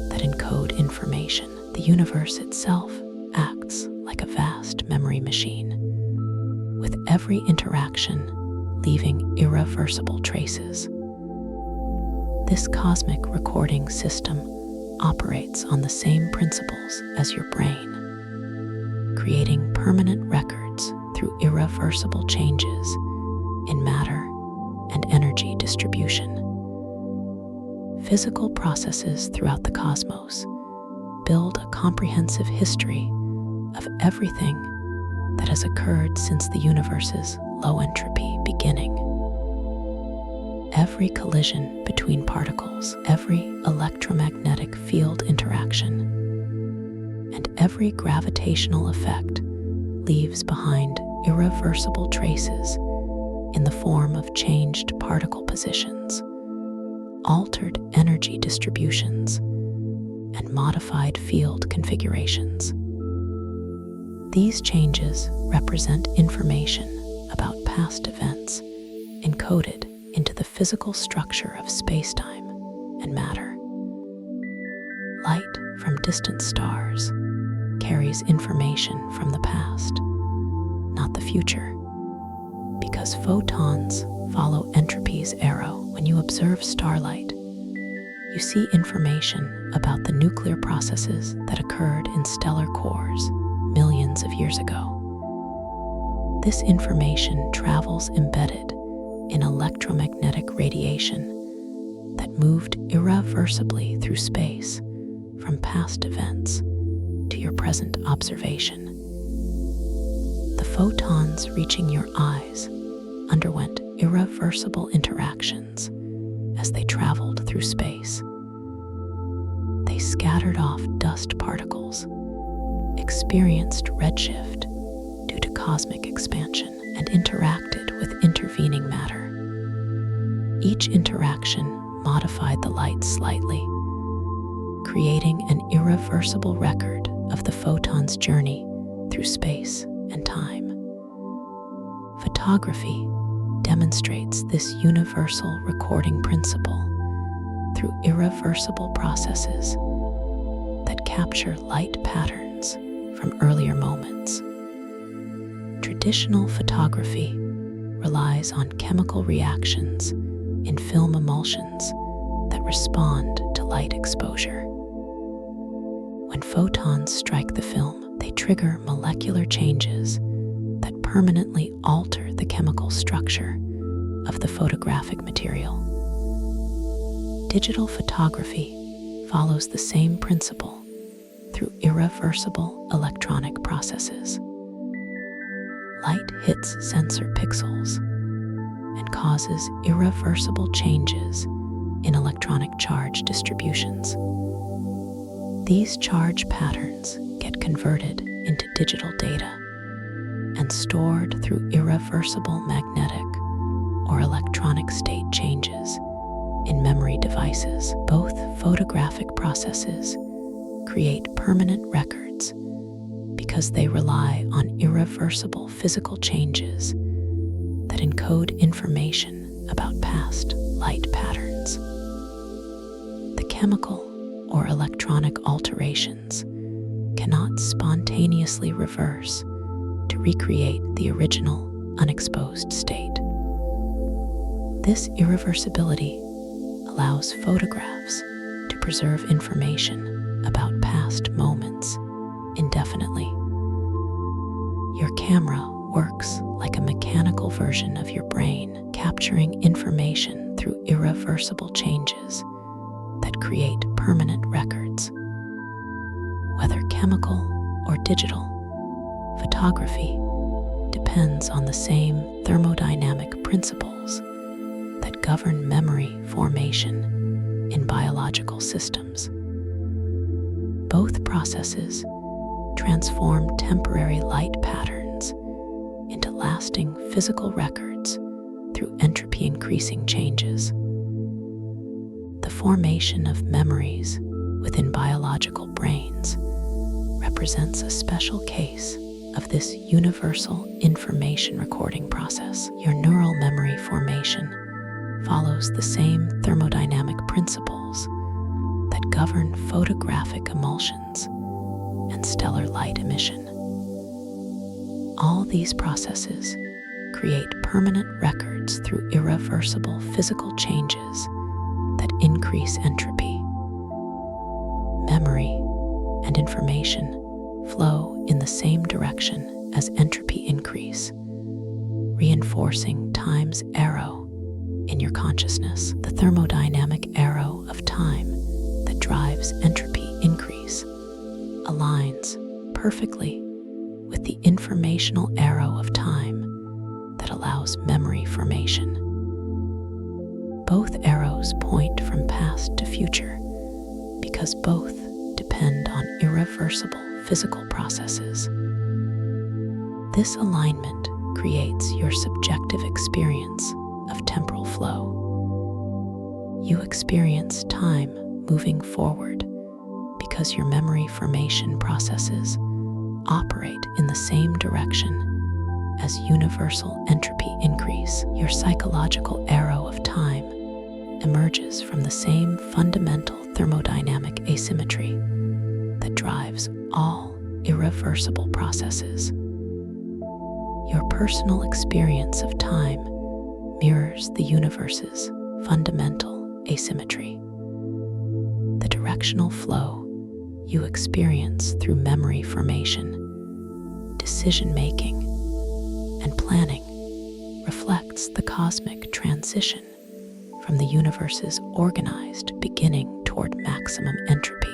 that encode information. The universe itself acts like a vast memory machine, with every interaction leaving irreversible traces. This cosmic recording system operates on the same principles as your brain, creating permanent records through irreversible changes in matter and energy distribution. Physical processes throughout the cosmos build a comprehensive history of everything that has occurred since the universe's low entropy beginning. Every collision between particles, every electromagnetic field interaction, and every gravitational effect leaves behind irreversible traces in the form of changed particle positions, altered energy distributions, and modified field configurations. These changes represent information about past events encoded into the physical structure of space-time and matter. Light from distant stars carries information from the past, not the future, because photons follow entropy's arrow. When you observe starlight, you see information about the nuclear processes that occurred in stellar cores millions of years ago. This information travels embedded in electromagnetic radiation that moved irreversibly through space from past events to your present observation. The photons reaching your eyes underwent irreversible interactions as they traveled through space. They scattered off dust particles, experienced redshift due to cosmic expansion, and interacted with intervening matter. Each interaction modified the light slightly, creating an irreversible record of the photon's journey through space and time. Photography demonstrates this universal recording principle through irreversible processes that capture light patterns from earlier moments. Traditional photography relies on chemical reactions in film emulsions that respond to light exposure. When photons strike the film, they trigger molecular changes that permanently alter the chemical structure of the photographic material. Digital photography follows the same principle through irreversible electronic processes. Light hits sensor pixels and causes irreversible changes in electronic charge distributions. These charge patterns get converted into digital data and stored through irreversible magnetic or electronic state changes in memory devices. Both photographic processes create permanent records because they rely on irreversible physical changes that encode information about past light patterns. The chemical or electronic alterations cannot spontaneously reverse to recreate the original unexposed state. This irreversibility allows photographs to preserve information about past moments indefinitely. Your camera works like a mechanical version of your brain, capturing information through irreversible changes that create permanent records. Whether chemical or digital, photography depends on the same thermodynamic principles that govern memory formation in biological systems. Both processes transform temporary light patterns into lasting physical records through entropy-increasing changes. The formation of memories within biological brains represents a special case of this universal information recording process. Your neural memory formation follows the same thermodynamic principles that govern photographic emulsions and stellar light emission. All these processes create permanent records through irreversible physical changes that increase entropy. Memory and information flow in the same direction as entropy increase, reinforcing time's arrow in your consciousness. The thermodynamic arrow of time that drives entropy increase aligns perfectly with the informational arrow of time that allows memory formation. Both arrows point from past to future because both depend on irreversible physical processes. This alignment creates your subjective experience of temporal flow. You experience time moving forward because your memory formation processes operate in the same direction as universal entropy increase. Your psychological arrow of time emerges from the same fundamental thermodynamic asymmetry that drives all irreversible processes. Your personal experience of time mirrors the universe's fundamental asymmetry. The directional flow you experience through memory formation, decision-making, and planning reflects the cosmic transition from the universe's organized beginning toward maximum entropy.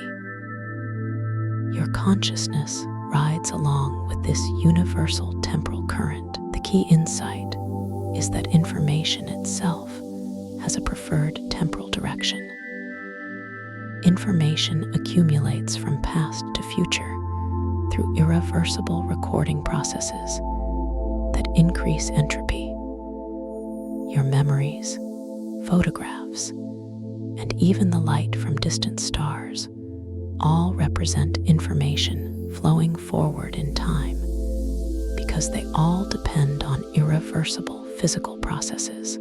Your consciousness rides along with this universal temporal current. The key insight is that information itself has a preferred temporal direction. Information accumulates from past to future through irreversible recording processes that increase entropy. Your memories, photographs, and even the light from distant stars all represent information flowing forward in time because they all depend on irreversible physical processes.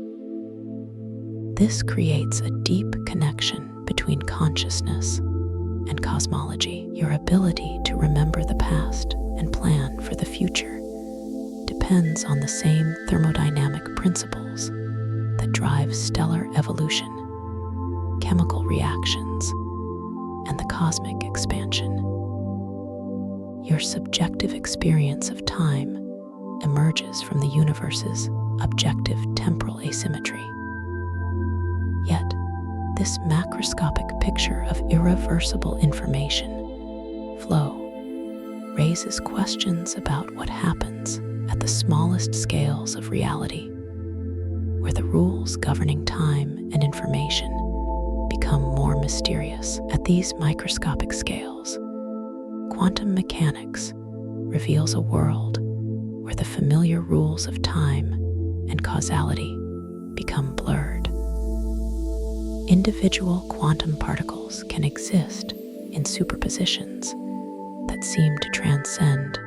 This creates a deep connection between consciousness and cosmology. Your ability to remember the past and plan for the future depends on the same thermodynamic principles that drive stellar evolution, chemical reactions, and the cosmic expansion. Your subjective experience of time emerges from the universe's objective temporal asymmetry. Yet, this macroscopic picture of irreversible information flow raises questions about what happens at the smallest scales of reality, where the rules governing time and information become more mysterious. At these microscopic scales, quantum mechanics reveals a world where the familiar rules of time and causality become blurred. Individual quantum particles can exist in superpositions that seem to transcend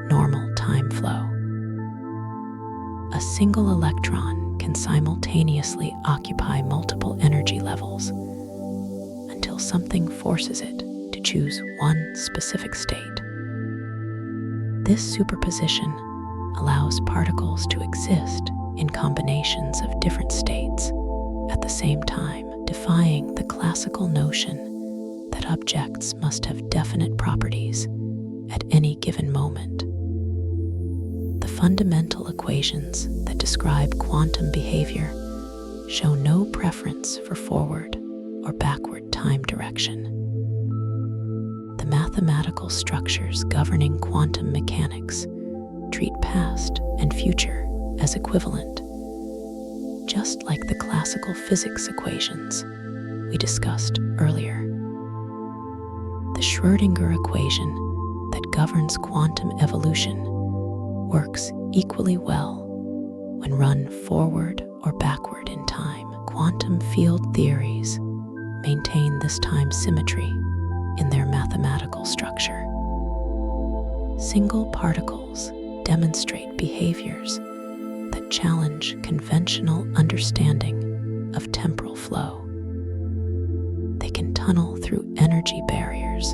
normal time flow. A single electron can simultaneously occupy multiple energy levels until something forces it to choose one specific state. This superposition allows particles to exist in combinations of different states at the same time, defying the classical notion that objects must have definite properties at any given moment. The fundamental equations that describe quantum behavior show no preference for forward or backward time direction. The mathematical structures governing quantum mechanics treat past and future as equivalent, just like the classical physics equations we discussed earlier. The Schrödinger equation that governs quantum evolution works equally well when run forward or backward in time. Quantum field theories maintain this time symmetry in their mathematical structure. Single particles demonstrate behaviors that challenge conventional understanding of temporal flow. They can tunnel through energy barriers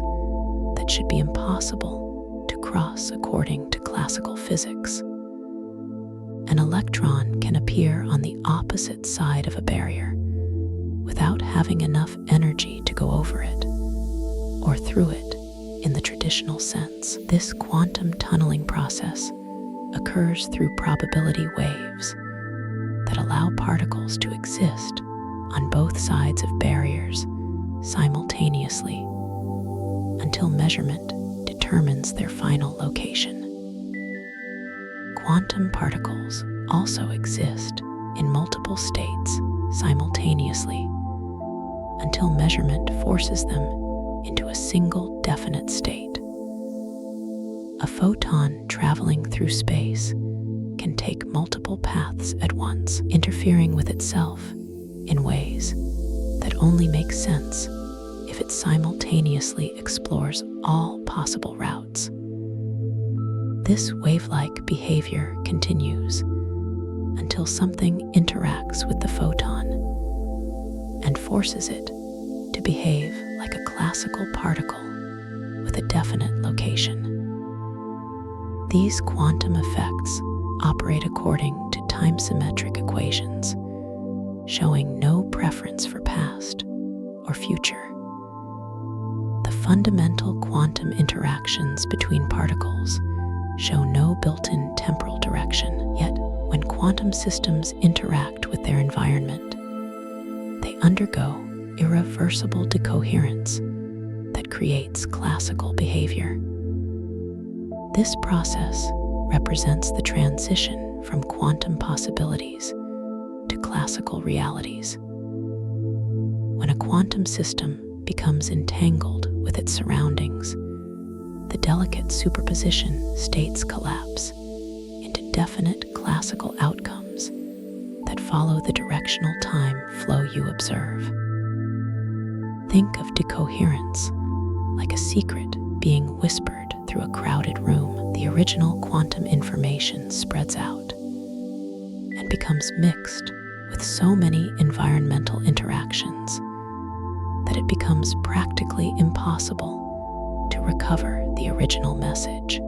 that should be impossible to cross according to classical physics. An electron can appear on the opposite side of a barrier without having enough energy to go over it or through it in the traditional sense. This quantum tunneling process occurs through probability waves that allow particles to exist on both sides of barriers simultaneously until measurement determines their final location. Quantum particles also exist in multiple states simultaneously until measurement forces them into a single definite state. A photon traveling through space can take multiple paths at once, interfering with itself in ways that only make sense if it simultaneously explores all possible routes. This wave-like behavior continues until something interacts with the photon and forces it to behave like a classical particle with a definite location. These quantum effects operate according to time-symmetric equations, showing no preference for past or future. The fundamental quantum interactions between particles show no built-in temporal direction, yet when quantum systems interact with their environment, they undergo irreversible decoherence that creates classical behavior. This process represents the transition from quantum possibilities to classical realities. When a quantum system becomes entangled with its surroundings, the delicate superposition states collapse into definite classical outcomes that follow the directional time flow you observe. Think of decoherence like a secret being whispered through a crowded room. The original quantum information spreads out and becomes mixed with so many environmental interactions that it becomes practically impossible to recover the original message.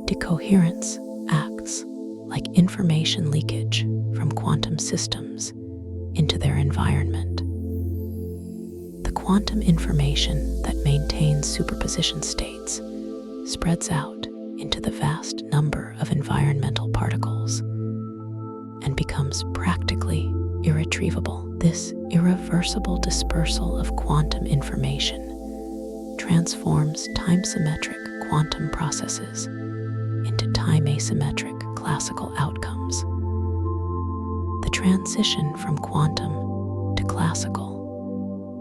Decoherence acts like information leakage from quantum systems into their environment. The quantum information that maintains superposition states spreads out into the vast number of environmental particles and becomes practically irretrievable. This irreversible dispersal of quantum information transforms time-symmetric quantum processes into time-asymmetric classical outcomes. The transition from quantum to classical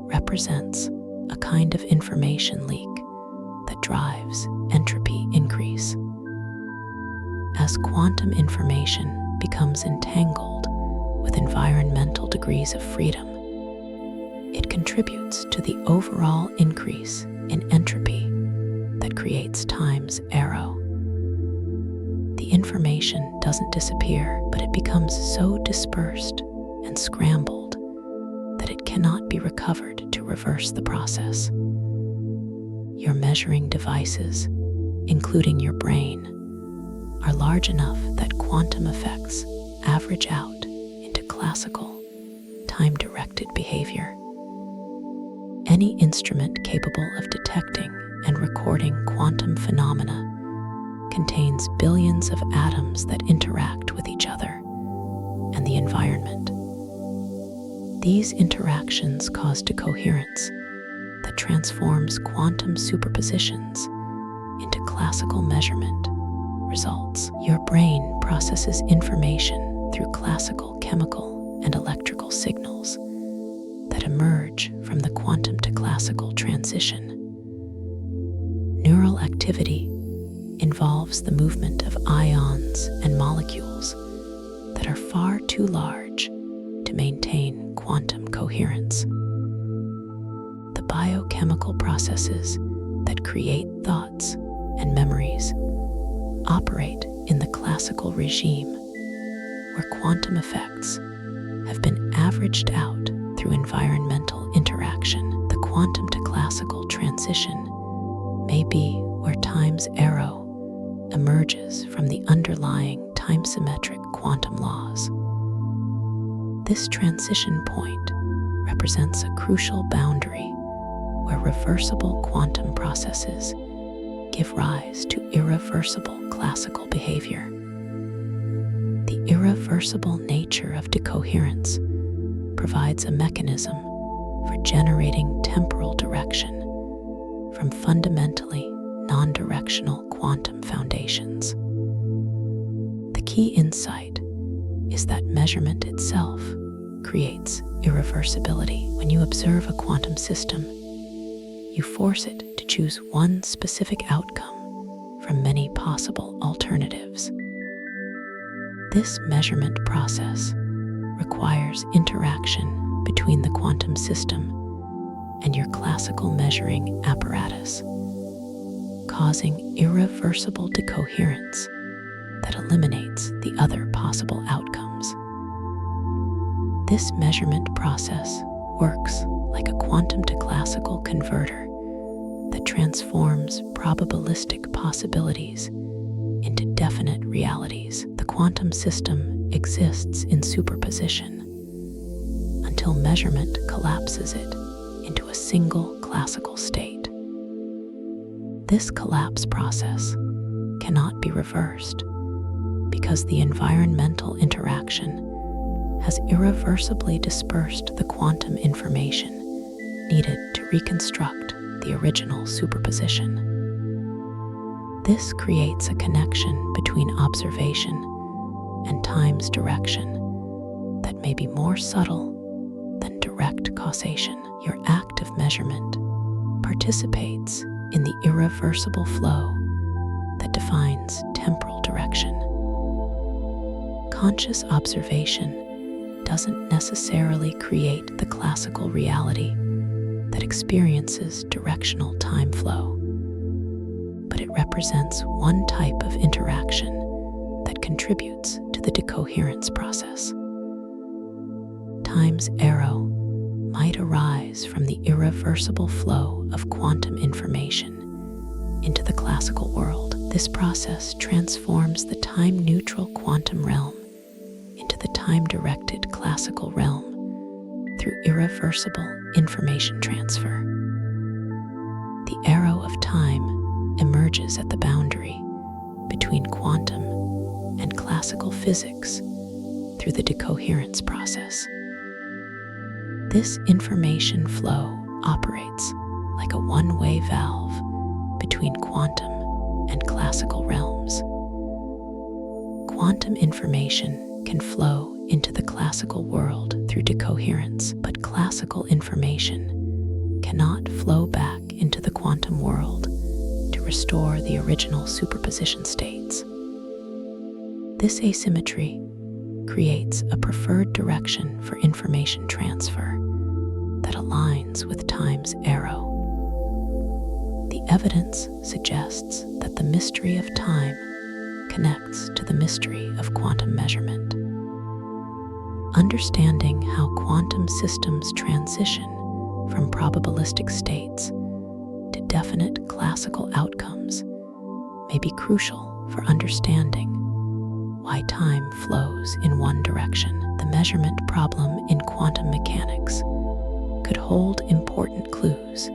represents a kind of information leak that drives entropy increase. As quantum information becomes entangled with environmental degrees of freedom, it contributes to the overall increase in entropy that creates time's arrow. The information doesn't disappear, but it becomes so dispersed and scrambled that it cannot be recovered to reverse the process. Your measuring devices, including your brain, are large enough that quantum effects average out into classical, time-directed behavior. Any instrument capable of detecting and recording quantum phenomena contains billions of atoms that interact with each other and the environment. These interactions cause decoherence that transforms quantum superpositions into classical measurement results. Your brain processes information through classical chemical and electrical signals that emerge from the quantum to classical transition. Neural activity involves the movement of ions and molecules that are far too large to maintain quantum coherence. The biochemical processes that create thoughts and memories operate in the classical regime, where quantum effects have been averaged out through environmental interaction. The quantum to classical transition may be where time's arrow emerges from the underlying time-symmetric quantum laws. This transition point represents a crucial boundary where reversible quantum processes give rise to irreversible classical behavior. The irreversible nature of decoherence provides a mechanism for generating temporal direction from fundamentally non-directional quantum foundations. The key insight is that measurement itself creates irreversibility. When you observe a quantum system, you force it to choose one specific outcome from many possible alternatives. This measurement process requires interaction between the quantum system and your classical measuring apparatus, causing irreversible decoherence that eliminates the other possible outcomes. This measurement process works like a quantum to classical converter that transforms probabilistic possibilities into definite realities. The quantum system exists in superposition until measurement collapses it into a single classical state. This collapse process cannot be reversed because the environmental interaction has irreversibly dispersed the quantum information needed to reconstruct the original superposition. This creates a connection between observation and time's direction that may be more subtle than direct causation. Your act of measurement participates in the irreversible flow that defines temporal direction. Conscious observation doesn't necessarily create the classical reality that experiences directional time flow, but it represents one type of interaction that contributes to the decoherence process. Time's arrow might arise from the irreversible flow of quantum information into the classical world. This process transforms the time-neutral quantum realm into the time-directed classical realm through irreversible information transfer. The arrow of time emerges at the boundary between quantum and classical physics through the decoherence process. This information flow operates like a one-way valve between quantum and classical realms. Quantum information can flow into the classical world through decoherence, but classical information cannot flow back into the quantum world to restore the original superposition states. This asymmetry creates a preferred direction for information transfer that aligns with time's arrow. The evidence suggests that the mystery of time connects to the mystery of quantum measurement. Understanding how quantum systems transition from probabilistic states to definite classical outcomes may be crucial for understanding why time flows in one direction. The measurement problem in quantum mechanics could hold important clues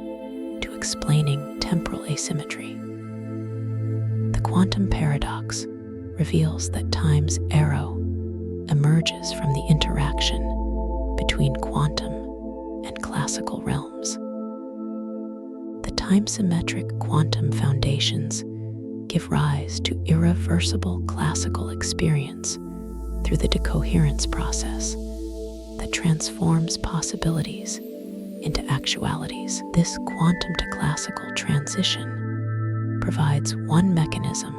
to explaining temporal asymmetry. The quantum paradox reveals that time's arrow emerges from the interaction between quantum and classical realms. The time-symmetric quantum foundations give rise to irreversible classical experience through the decoherence process that transforms possibilities into actualities. This quantum to classical transition provides one mechanism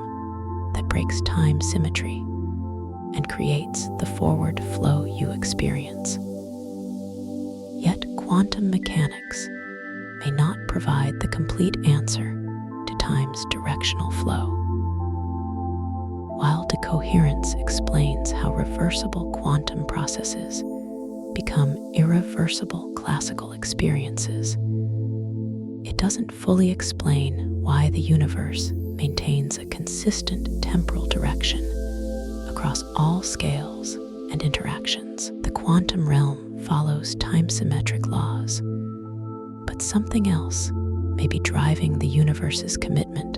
that breaks time symmetry and creates the forward flow you experience. Yet quantum mechanics may not provide the complete answer to spacetime's directional flow, while decoherence explains how reversible quantum processes become irreversible classical experiences. It doesn't fully explain why the universe maintains a consistent temporal direction across all scales and interactions. The quantum realm follows time-symmetric laws, but something else may be driving the universe's commitment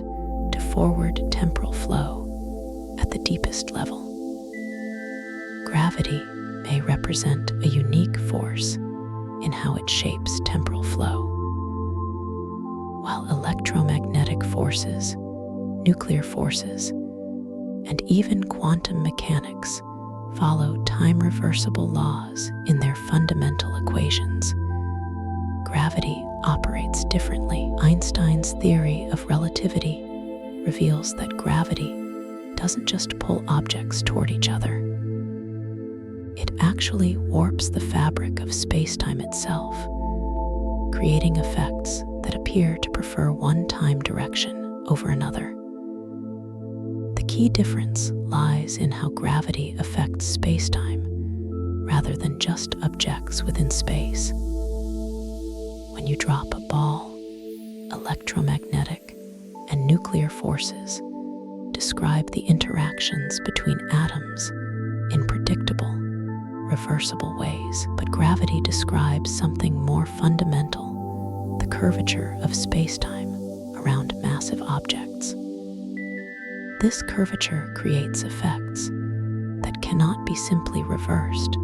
to forward temporal flow at the deepest level. Gravity may represent a unique force in how it shapes temporal flow, while electromagnetic forces, nuclear forces, and even quantum mechanics follow time-reversible laws in their fundamental equations. Gravity operates differently. Einstein's theory of relativity reveals that gravity doesn't just pull objects toward each other. It actually warps the fabric of space-time itself, creating effects that appear to prefer one time direction over another. The key difference lies in how gravity affects space-time rather than just objects within space. When you drop a ball, electromagnetic and nuclear forces describe the interactions between atoms in predictable, reversible ways, but gravity describes something more fundamental: the curvature of space-time around massive objects. This curvature creates effects that cannot be simply reversed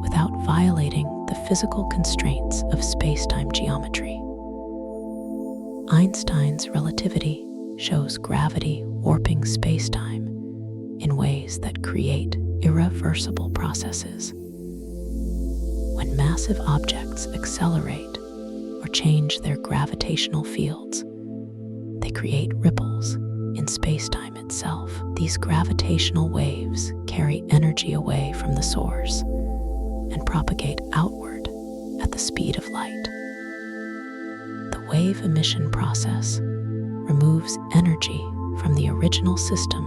without violating the physical constraints of space-time geometry. Einstein's relativity shows gravity warping space-time in ways that create irreversible processes. When massive objects accelerate or change their gravitational fields, they create ripples in space-time itself. These gravitational waves carry energy away from the source and propagate outward at the speed of light. The wave emission process removes energy from the original system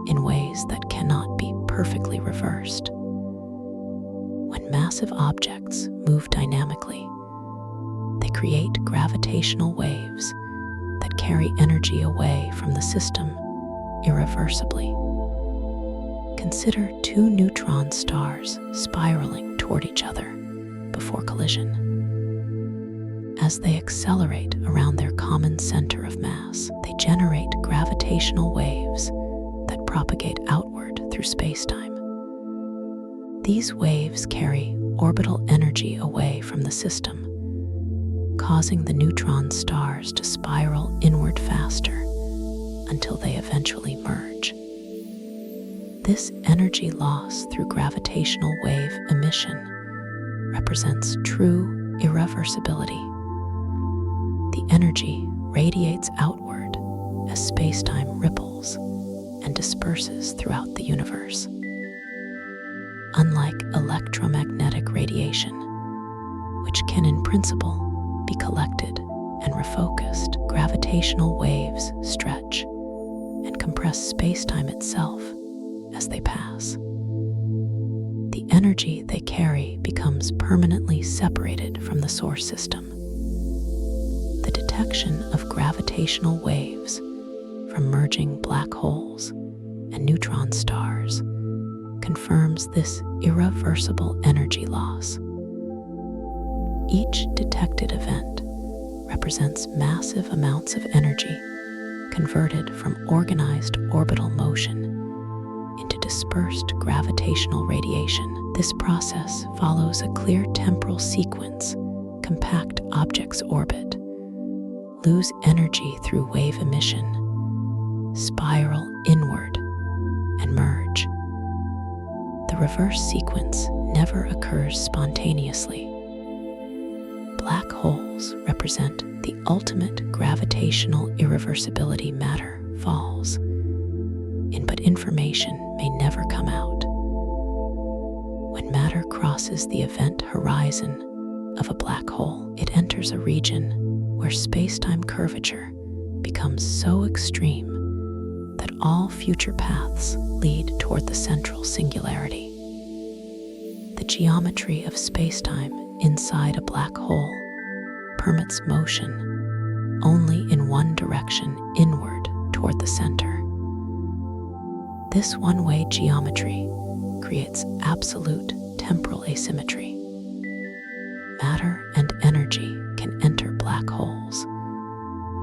in ways that cannot be perfectly reversed. When massive objects move dynamically, they create gravitational waves that carry energy away from the system irreversibly. Consider two neutron stars spiraling toward each other before collision. As they accelerate around their common center of mass, they generate gravitational waves that propagate outward through space-time. These waves carry orbital energy away from the system, causing the neutron stars to spiral inward faster until they eventually merge. This energy loss through gravitational wave emission represents true irreversibility. The energy radiates outward as space-time ripples and disperses throughout the universe. Unlike electromagnetic radiation, which can in principle be collected and refocused, gravitational waves stretch and compress space-time itself as they pass. The energy they carry becomes permanently separated from the source system. The detection of gravitational waves from merging black holes and neutron stars confirms this irreversible energy loss. Each detected event represents massive amounts of energy converted from organized orbital motion into dispersed gravitational radiation. This process follows a clear temporal sequence. Compact objects orbit, lose energy through wave emission, spiral inward, and merge. The reverse sequence never occurs spontaneously. Black holes represent the ultimate gravitational irreversibility. Matter falls in, but information may never come out. When matter crosses the event horizon of a black hole, it enters a region where space-time curvature becomes so extreme that all future paths lead toward the central singularity. The geometry of space-time inside a black hole permits motion only in one direction, inward toward the center. This one-way geometry creates absolute temporal asymmetry. Matter and energy can enter black holes,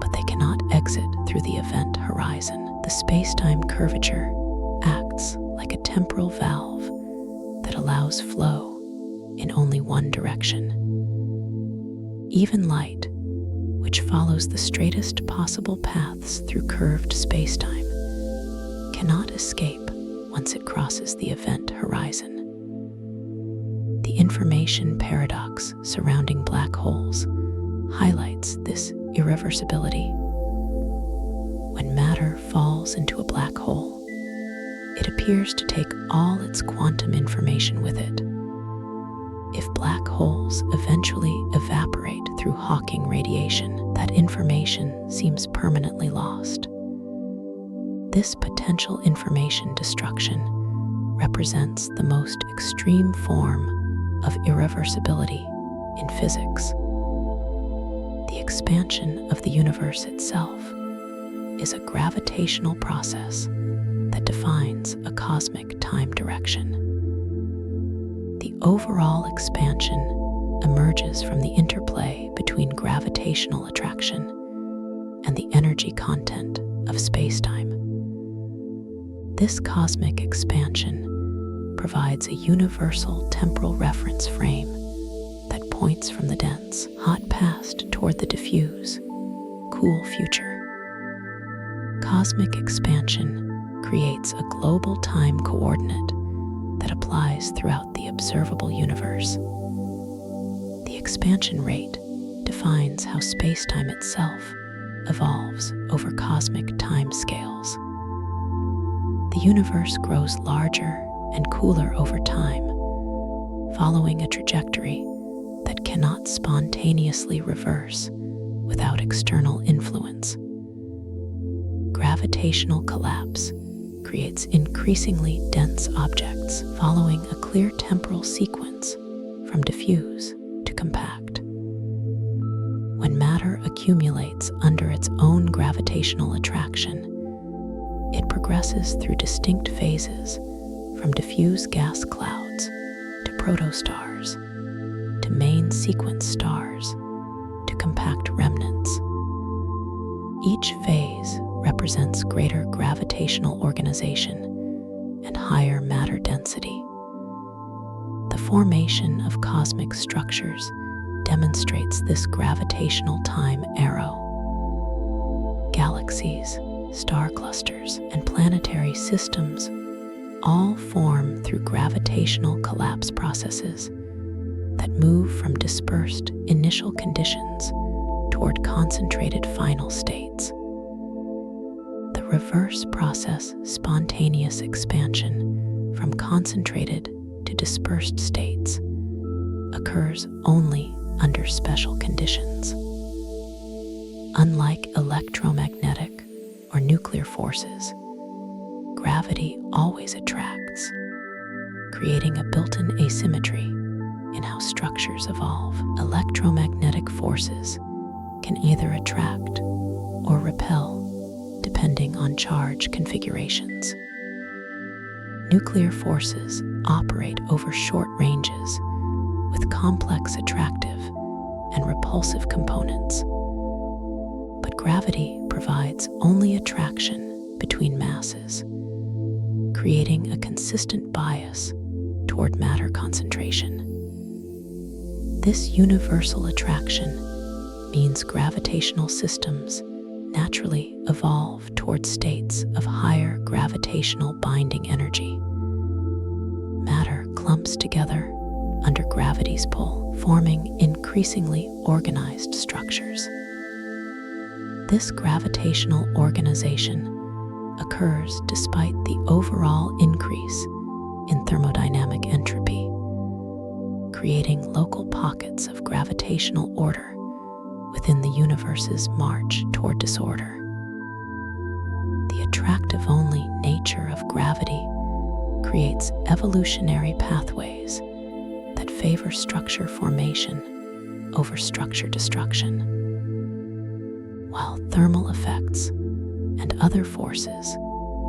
but they cannot exit through the event horizon. The space-time curvature acts like a temporal valve that allows flow in only one direction. Even light, which follows the straightest possible paths through curved space-time, cannot escape once it crosses the event horizon. The information paradox surrounding black holes highlights this irreversibility. When matter falls into a black hole, it appears to take all its quantum information with it. If black holes eventually evaporate through Hawking radiation, that information seems permanently lost. This potential information destruction represents the most extreme form of irreversibility in physics. The expansion of the universe itself is a gravitational process that defines a cosmic time direction. The overall expansion emerges from the interplay between gravitational attraction and the energy content of space-time. This cosmic expansion provides a universal temporal reference frame that points from the dense, hot past toward the diffuse, cool future. Cosmic expansion creates a global time coordinate that applies throughout the observable universe. The expansion rate defines how space-time itself evolves over cosmic time scales. The universe grows larger and cooler over time, following a trajectory that cannot spontaneously reverse without external influence. Gravitational collapse creates increasingly dense objects following a clear temporal sequence from diffuse to compact. When matter accumulates under its own gravitational attraction, it progresses through distinct phases from diffuse gas clouds to protostars to main sequence stars to compact remnants. Each phase represents greater gravitational organization and higher matter density. The formation of cosmic structures demonstrates this gravitational time arrow. Galaxies, star clusters, and planetary systems all form through gravitational collapse processes that move from dispersed initial conditions toward concentrated final states. The reverse process, spontaneous expansion from concentrated to dispersed states, occurs only under special conditions. Unlike electromagnetic or nuclear forces, gravity always attracts, creating a built-in asymmetry in how structures evolve. Electromagnetic forces can either attract or repel depending on charge configurations. Nuclear forces operate over short ranges with complex attractive and repulsive components. But gravity provides only attraction between masses, creating a consistent bias toward matter concentration. This universal attraction means gravitational systems naturally evolve toward states of higher gravitational binding energy. Matter clumps together under gravity's pull, forming increasingly organized structures. This gravitational organization occurs despite the overall increase in thermodynamic entropy, creating local pockets of gravitational order within the universe's march toward disorder. attractive-only nature of gravity creates evolutionary pathways that favor structure formation over structure destruction, while thermal effects and other forces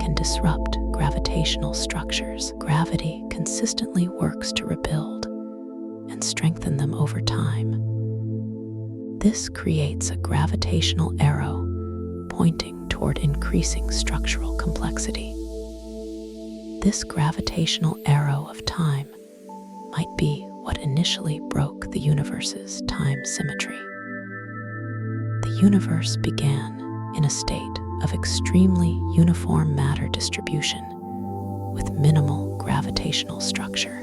can disrupt gravitational structures. Gravity consistently works to rebuild and strengthen them over time. This creates a gravitational arrow pointing toward increasing structural complexity. This gravitational arrow of time might be what initially broke the universe's time symmetry. The universe began in a state of extremely uniform matter distribution with minimal gravitational structure.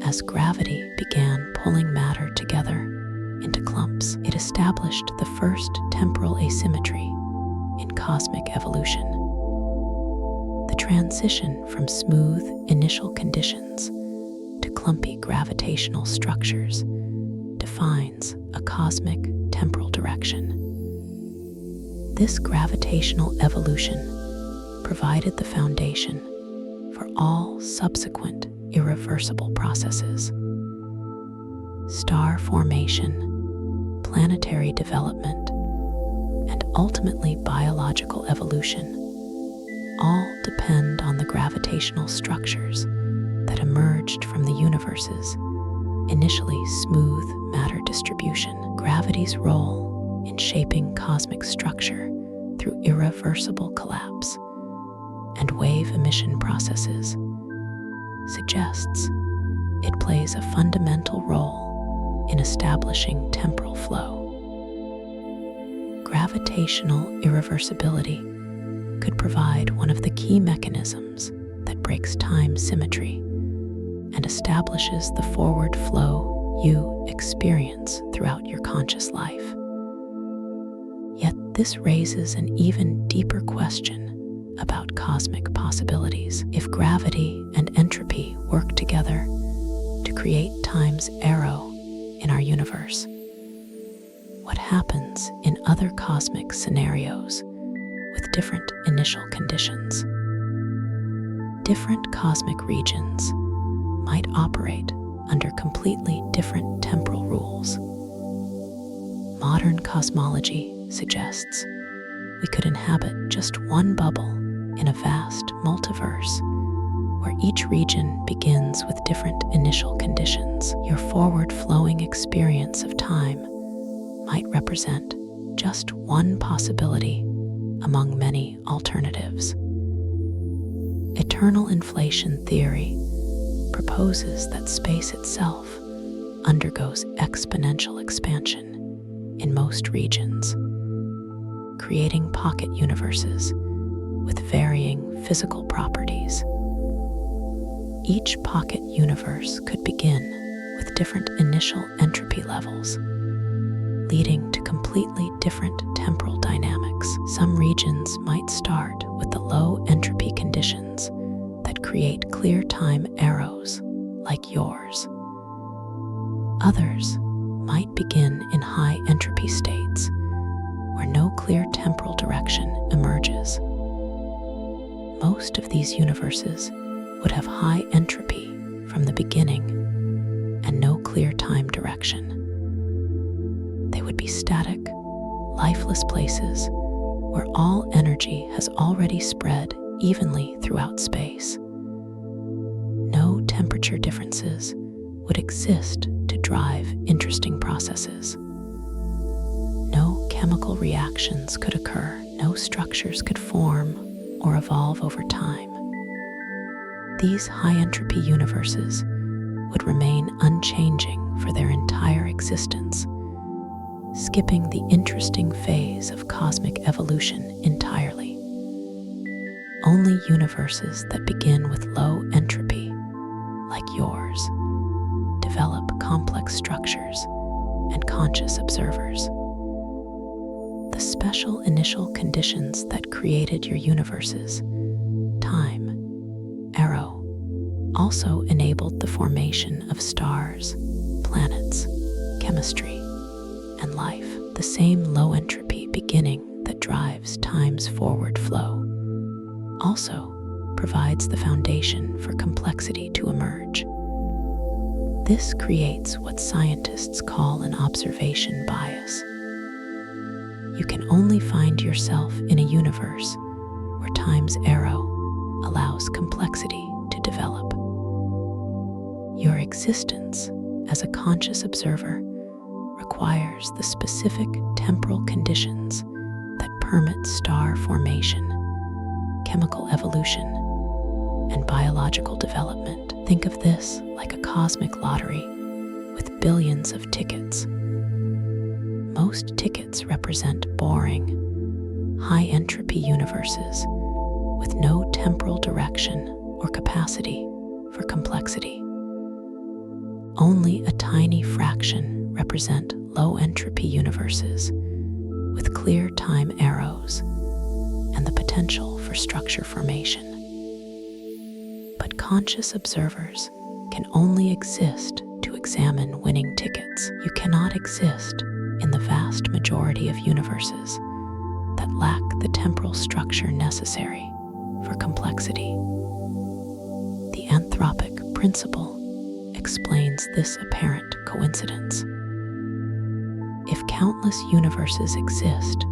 As gravity began pulling matter together into clumps, it established the first temporal asymmetry in cosmic evolution. The transition from smooth initial conditions to clumpy gravitational structures defines a cosmic temporal direction. This gravitational evolution provided the foundation for all subsequent irreversible processes. Star formation, planetary development, and ultimately biological evolution all depend on the gravitational structures that emerged from the universe's initially smooth matter distribution. Gravity's role in shaping cosmic structure through irreversible collapse and wave emission processes suggests it plays a fundamental role in establishing temporal flow. Gravitational irreversibility could provide one of the key mechanisms that breaks time symmetry and establishes the forward flow you experience throughout your conscious life. Yet this raises an even deeper question about cosmic possibilities. If gravity and entropy work together to create time's arrow in our universe, what happens in other cosmic scenarios with different initial conditions? Different cosmic regions might operate under completely different temporal rules. Modern cosmology suggests we could inhabit just one bubble in a vast multiverse where each region begins with different initial conditions. Your forward-flowing experience of time might represent just one possibility among many alternatives. Eternal inflation theory proposes that space itself undergoes exponential expansion in most regions, creating pocket universes with varying physical properties. Each pocket universe could begin with different initial entropy levels, leading to completely different temporal dynamics. Some regions might start with the low entropy conditions that create clear time arrows like yours. Others might begin in high entropy states where no clear temporal direction emerges. Most of these universes would have high entropy from the beginning and no clear time direction. They would be static, lifeless places where all energy has already spread evenly throughout space. No temperature differences would exist to drive interesting processes. No chemical reactions could occur, no structures could form or evolve over time. These high-entropy universes would remain unchanging for their entire existence, skipping the interesting phase of cosmic evolution entirely. Only universes that begin with low entropy, like yours, develop complex structures and conscious observers. The special initial conditions that created your universes, time, arrow, also enabled the formation of stars, planets, chemistry, and life. The same low entropy beginning that that drives time's forward flow also provides the foundation for complexity to emerge. This creates what scientists call an observation bias. You can only find yourself in a universe where time's arrow allows complexity to develop. Your existence as a conscious observer requires the specific temporal conditions that permit star formation, chemical evolution, and biological development. Think of this like a cosmic lottery with billions of tickets. Most tickets represent boring, high-entropy universes with no temporal direction or capacity for complexity. Only a tiny fraction represent low-entropy universes with clear time arrows and the potential for structure formation. But conscious observers can only exist to examine winning tickets. You cannot exist in the vast majority of universes that lack the temporal structure necessary for complexity. The anthropic principle explains this apparent coincidence. If countless universes exist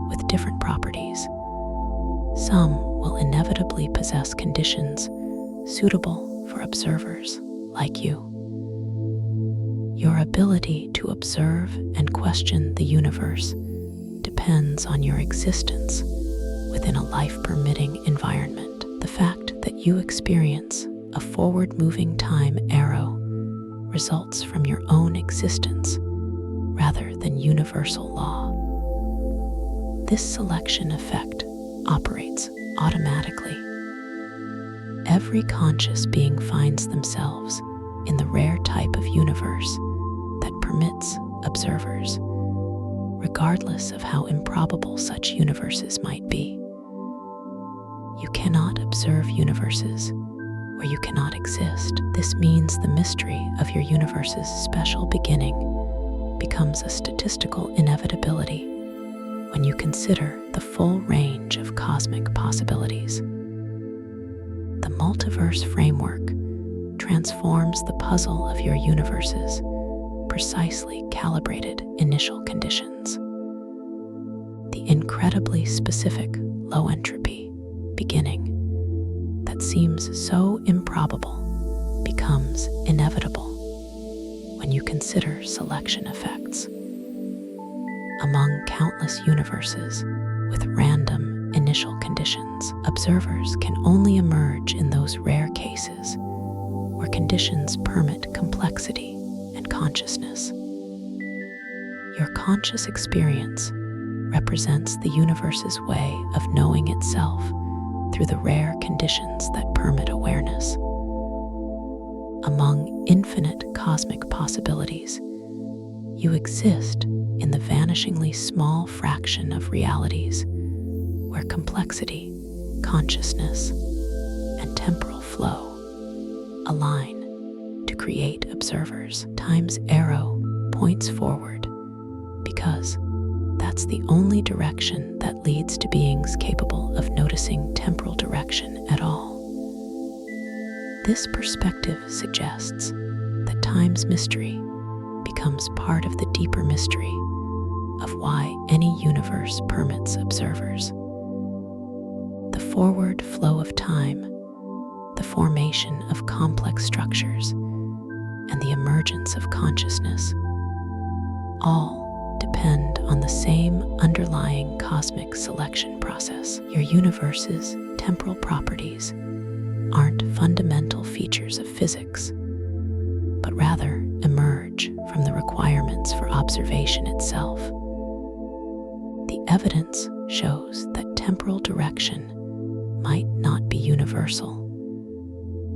with different properties, some will inevitably possess conditions suitable for observers like you. Your ability to observe and question the universe depends on your existence within a life-permitting environment. The fact that you experience a forward-moving time arrow results from your own existence rather than universal law. This selection effect operates automatically. Every conscious being finds themselves in the rare type of universe that permits observers, regardless of how improbable such universes might be. You cannot observe universes where you cannot exist. This means the mystery of your universe's special beginning becomes a statistical inevitability when you consider the full range of cosmic possibilities. The multiverse framework transforms the puzzle of your universe's precisely calibrated initial conditions. The incredibly specific low entropy beginning that seems so improbable becomes inevitable when you consider selection effects. Among countless universes with random initial conditions, observers can only emerge in those rare cases where conditions permit complexity and consciousness. Your conscious experience represents the universe's way of knowing itself through the rare conditions that permit awareness. Among infinite cosmic possibilities, you exist in the vanishingly small fraction of realities where complexity, consciousness, and temporal flow align to create observers. Time's arrow points forward because that's the only direction that leads to beings capable of noticing temporal direction at all. This perspective suggests that time's mystery becomes part of the deeper mystery of why any universe permits observers. The forward flow of time, the formation of complex structures, and the emergence of consciousness all depend on the same underlying cosmic selection process. Your universe's temporal properties aren't fundamental features of physics, but rather emerge from the requirements for observation itself. The evidence shows that temporal direction might not be universal,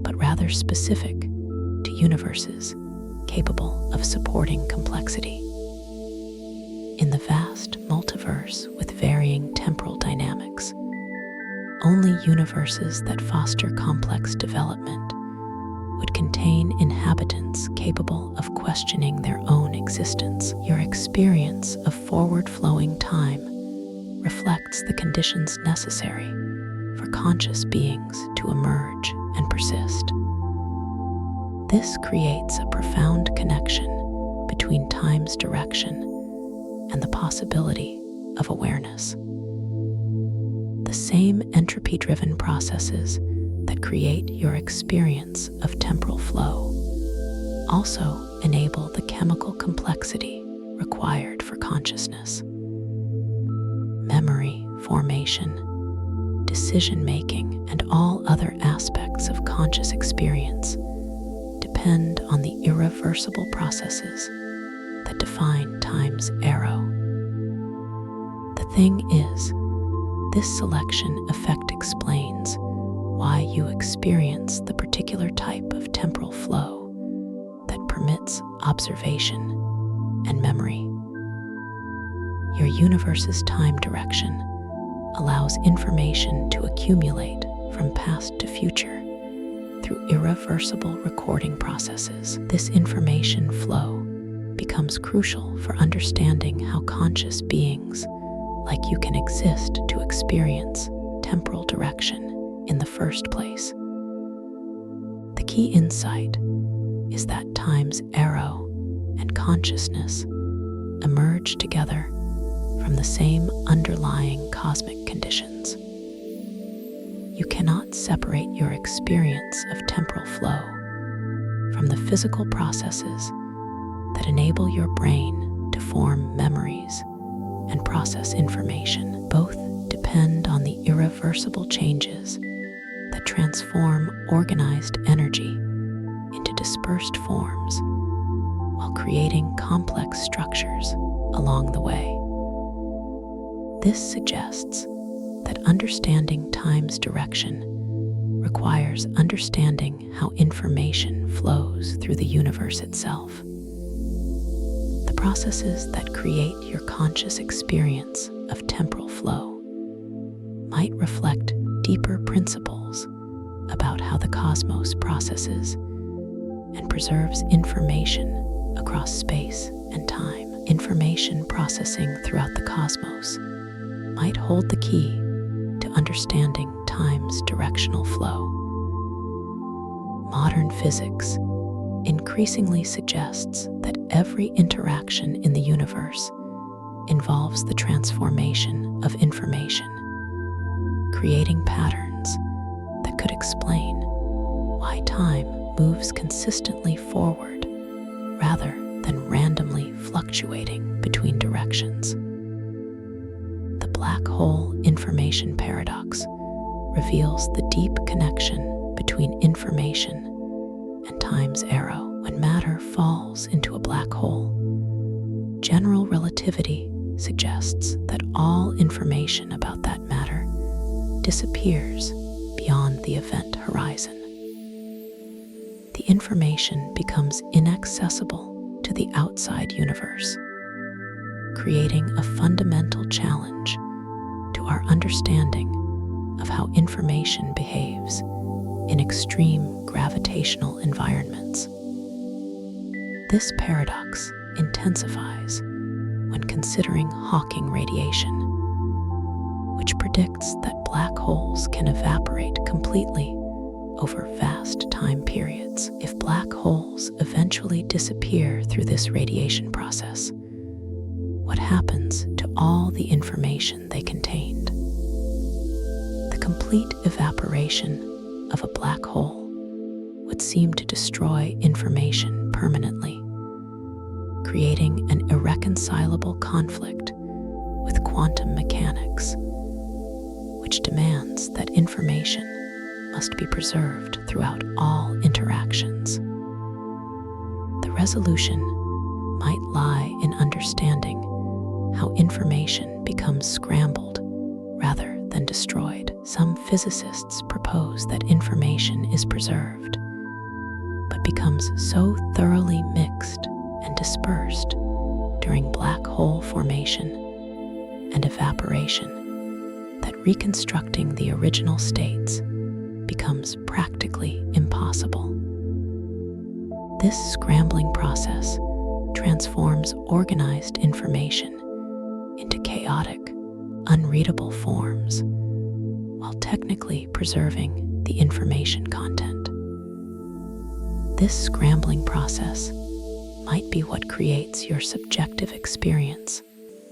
but rather specific to universes capable of supporting complexity. In the vast multiverse with varying temporal dynamics, only universes that foster complex development would contain inhabitants capable of questioning their own existence. Your experience of forward-flowing time reflects the conditions necessary for conscious beings to emerge and persist. This creates a profound connection between time's direction and the possibility of awareness. The same entropy-driven processes that create your experience of temporal flow also enable the chemical complexity required for consciousness. Memory formation, decision-making, and all other aspects of conscious experience depend on the irreversible processes that define time's arrow. The thing is, this selection effect explains why you experience the particular type of temporal flow that permits observation and memory. Your universe's time direction allows information to accumulate from past to future through irreversible recording processes. This information flow becomes crucial for understanding how conscious beings like you can exist to experience temporal direction in the first place. The key insight is that time's arrow and consciousness emerge together from the same underlying cosmic conditions. You cannot separate your experience of temporal flow from the physical processes that enable your brain to form memories and process information. Both depend on the irreversible changes that transform organized energy into dispersed forms while creating complex structures along the way. This suggests that understanding time's direction requires understanding how information flows through the universe itself. The processes that create your conscious experience of temporal flow might reflect deeper principles about how the cosmos processes and preserves information across space and time. Information processing throughout the cosmos might hold the key to understanding time's directional flow. Modern physics increasingly suggests that every interaction in the universe involves the transformation of information, creating patterns that could explain why time moves consistently forward rather than randomly fluctuating between directions. The black hole information paradox reveals the deep connection between information and time's arrow. When matter falls into a black hole, general relativity suggests that all information about that matter disappears beyond the event horizon. The information becomes inaccessible to the outside universe, creating a fundamental challenge to our understanding of how information behaves in extreme gravitational environments. This paradox intensifies when considering Hawking radiation, which predicts that black holes can evaporate completely over vast time periods. If black holes eventually disappear through this radiation process, what happens to all the information they contained? The complete evaporation of a black hole would seem to destroy information permanently, creating an irreconcilable conflict with quantum mechanics, which demands that information must be preserved throughout all interactions. The resolution might lie in understanding how information becomes scrambled rather than destroyed. Some physicists propose that information is preserved, but becomes so thoroughly mixed and dispersed during black hole formation and evaporation that reconstructing the original states becomes practically impossible. This scrambling process transforms organized information into chaotic, unreadable forms, while technically preserving the information content. This scrambling process might be what creates your subjective experience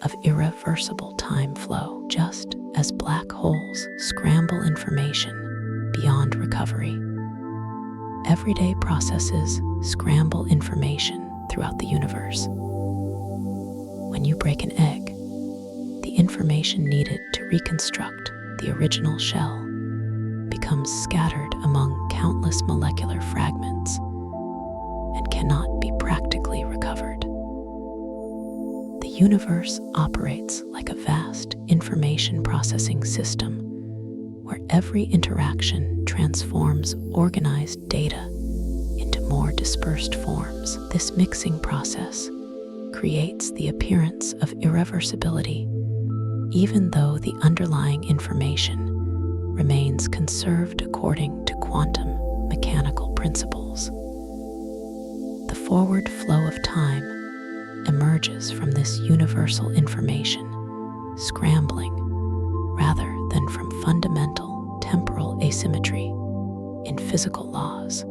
of irreversible time flow, just as black holes scramble information beyond recovery. Everyday processes scramble information throughout the universe. When you break an egg, the information needed to reconstruct the original shell becomes scattered among countless molecular fragments and cannot be practically recovered. The universe operates like a vast information processing system where every interaction transforms organized data into more dispersed forms. This mixing process creates the appearance of irreversibility, even though the underlying information remains conserved according to quantum mechanical principles. The forward flow of time emerges from this universal information scrambling rather than from fundamental temporal asymmetry in physical laws.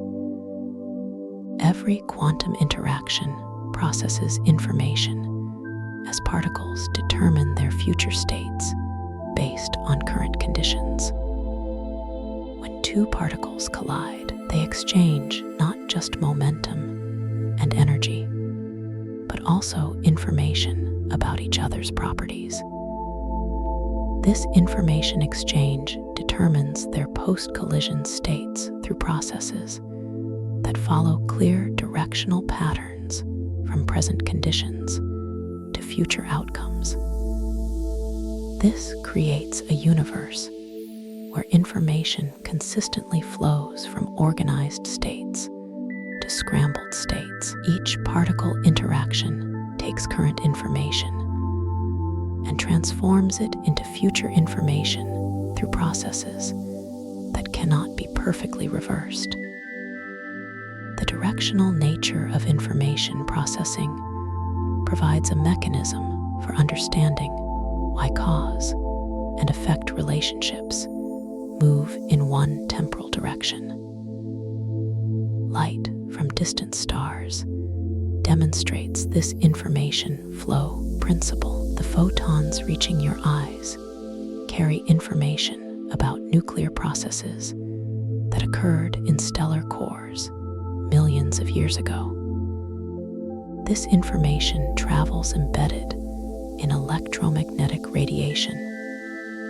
Every quantum interaction processes information as particles determine their future states based on current conditions. When two particles collide, they exchange not just momentum and energy, but also information about each other's properties. This information exchange determines their post-collision states through processes that follow clear directional patterns from present conditions to future outcomes. This creates a universe where information consistently flows from organized states to scrambled states. Each particle interaction takes current information and transforms it into future information through processes that cannot be perfectly reversed. The directional nature of information processing provides a mechanism for understanding why cause and effect relationships move in one temporal direction. Light from distant stars demonstrates this information flow principle. The photons reaching your eyes carry information about nuclear processes that occurred in stellar cores millions of years ago. This information travels embedded in electromagnetic radiation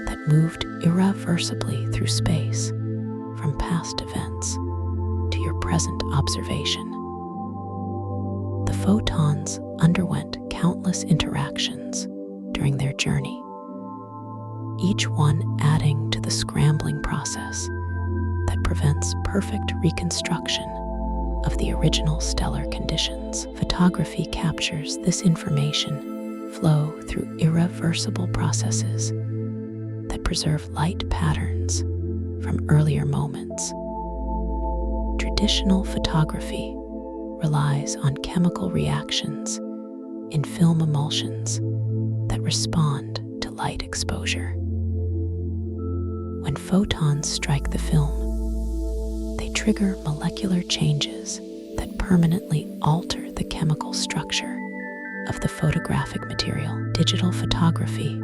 that moved irreversibly through space from past events to your present observation. The photons underwent countless interactions during their journey, each one adding to the scrambling process that prevents perfect reconstruction of the original stellar conditions. Photography captures this information flow through irreversible processes that preserve light patterns from earlier moments. Traditional photography relies on chemical reactions in film emulsions that respond to light exposure. When photons strike the film, they trigger molecular changes that permanently alter the chemical structure of the photographic material. Digital photography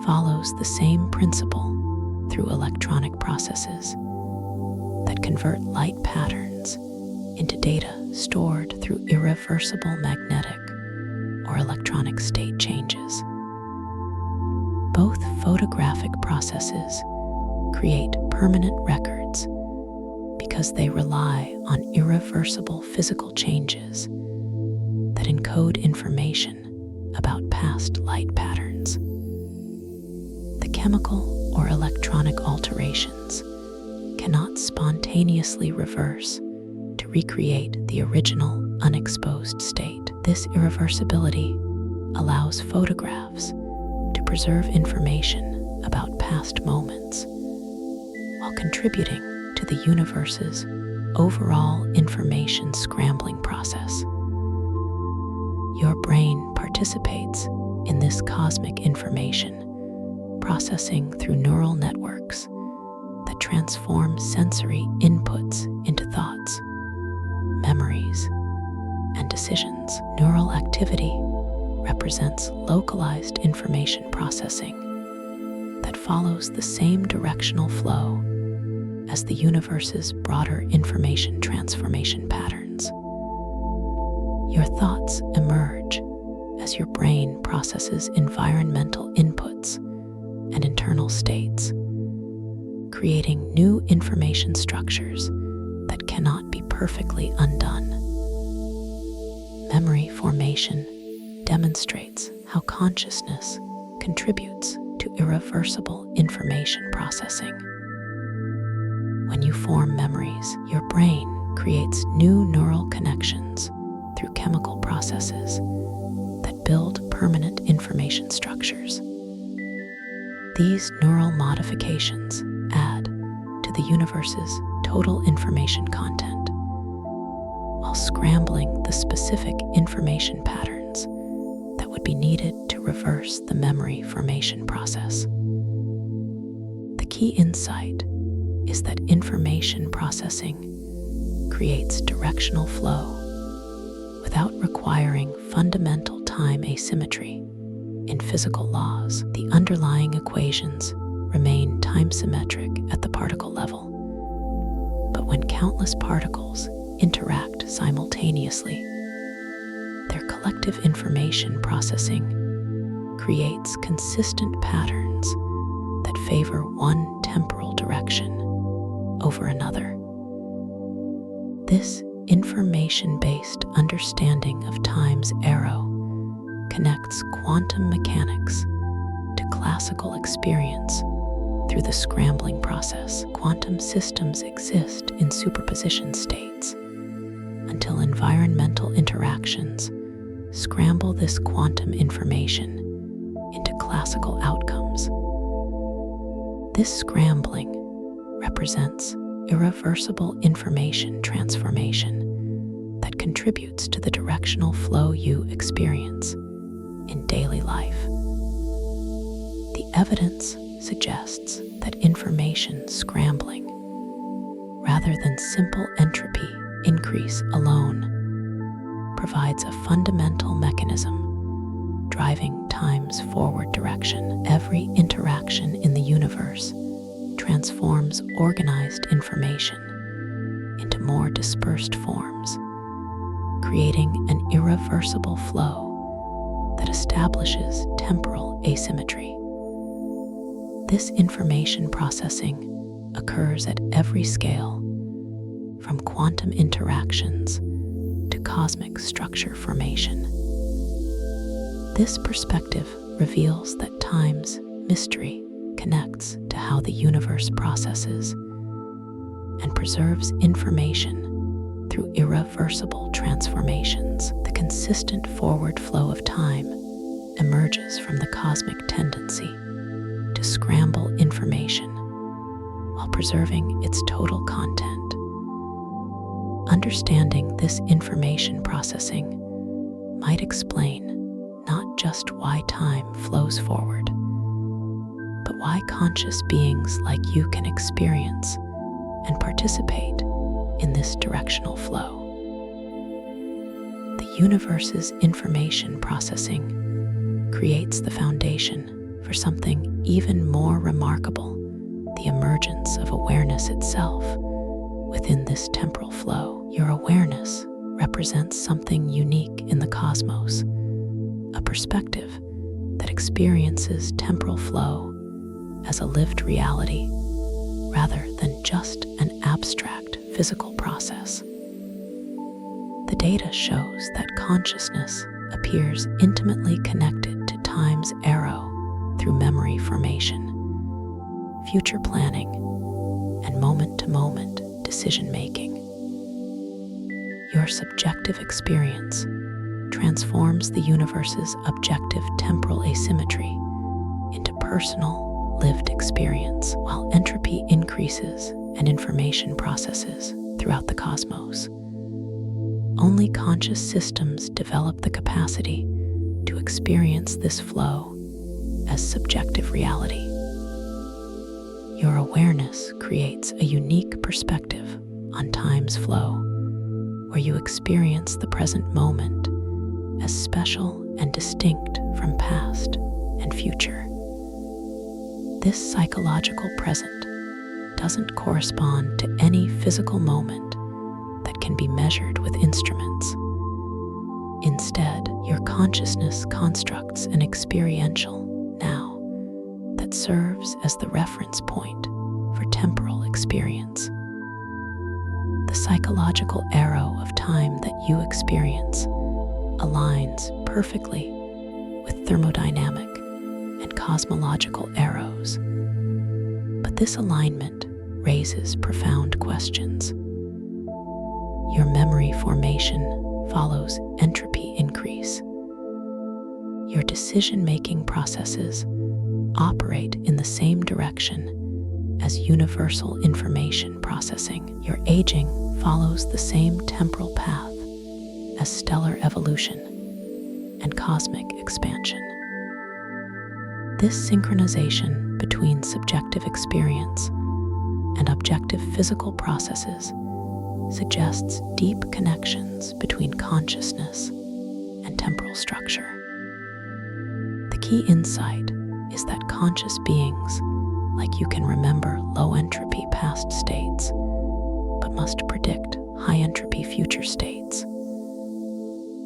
follows the same principle through electronic processes that convert light patterns into data stored through irreversible magnetic or electronic state changes. Both photographic processes create permanent records because they rely on irreversible physical changes that encode information about past light patterns. The chemical or electronic alterations cannot spontaneously reverse to recreate the original unexposed state. This irreversibility allows photographs to preserve information about past moments while contributing to the universe's overall information scrambling process. Your brain participates in this cosmic information processing through neural networks that transform sensory inputs into thoughts, memories, and decisions. Neural activity represents localized information processing that follows the same directional flow as the universe's broader information transformation patterns. Your thoughts emerge as your brain processes environmental inputs and internal states, creating new information structures that cannot be perfectly undone. Memory formation demonstrates how consciousness contributes to irreversible information processing. When you form memories, your brain creates new neural connections through chemical processes that build permanent information structures. These neural modifications add to the universe's total information content, while scrambling the specific information patterns that would be needed to reverse the memory formation process. The key insight is that information processing creates directional flow without requiring fundamental time asymmetry in physical laws. The underlying equations remain time-symmetric at the particle level, but when countless particles interact simultaneously, their collective information processing creates consistent patterns that favor one temporal direction over another. This information-based understanding of time's arrow connects quantum mechanics to classical experience through the scrambling process. Quantum systems exist in superposition states until environmental interactions scramble this quantum information into classical outcomes. This scrambling represents irreversible information transformation that contributes to the directional flow you experience in daily life. The evidence suggests that information scrambling, rather than simple entropy increase alone, provides a fundamental mechanism driving time's forward direction. Every interaction in the universe transforms organized information into more dispersed forms, creating an irreversible flow that establishes temporal asymmetry. This information processing occurs at every scale, from quantum interactions to cosmic structure formation. This perspective reveals that time's mystery connects to how the universe processes and preserves information through irreversible transformations. The consistent forward flow of time emerges from the cosmic tendency to scramble information while preserving its total content. Understanding this information processing might explain not just why time flows forward, but why conscious beings like you can experience and participate in this directional flow. The universe's information processing creates the foundation for something even more remarkable: the emergence of awareness itself within this temporal flow. Your awareness represents something unique in the cosmos, a perspective that experiences temporal flow as a lived reality rather than just an abstract physical process. The data shows that consciousness appears intimately connected to time's arrow through memory formation, future planning, and moment-to-moment decision-making. Your subjective experience transforms the universe's objective temporal asymmetry into personal, lived experience, while entropy increases and information processes throughout the cosmos. Only conscious systems develop the capacity to experience this flow as subjective reality. Your awareness creates a unique perspective on time's flow, where you experience the present moment as special and distinct from past and future. This psychological present doesn't correspond to any physical moment that can be measured with instruments. Instead, your consciousness constructs an experiential now that serves as the reference point for temporal experience. The psychological arrow of time that you experience aligns perfectly with thermodynamic and cosmological arrows. But this alignment raises profound questions. Your memory formation follows entropy increase. Your decision-making processes operate in the same direction as universal information processing. Your aging follows the same temporal path as stellar evolution and cosmic expansion. This synchronization between subjective experience and objective physical processes suggests deep connections between consciousness and temporal structure. The key insight is that conscious beings like you can remember low-entropy past states, but must predict high-entropy future states.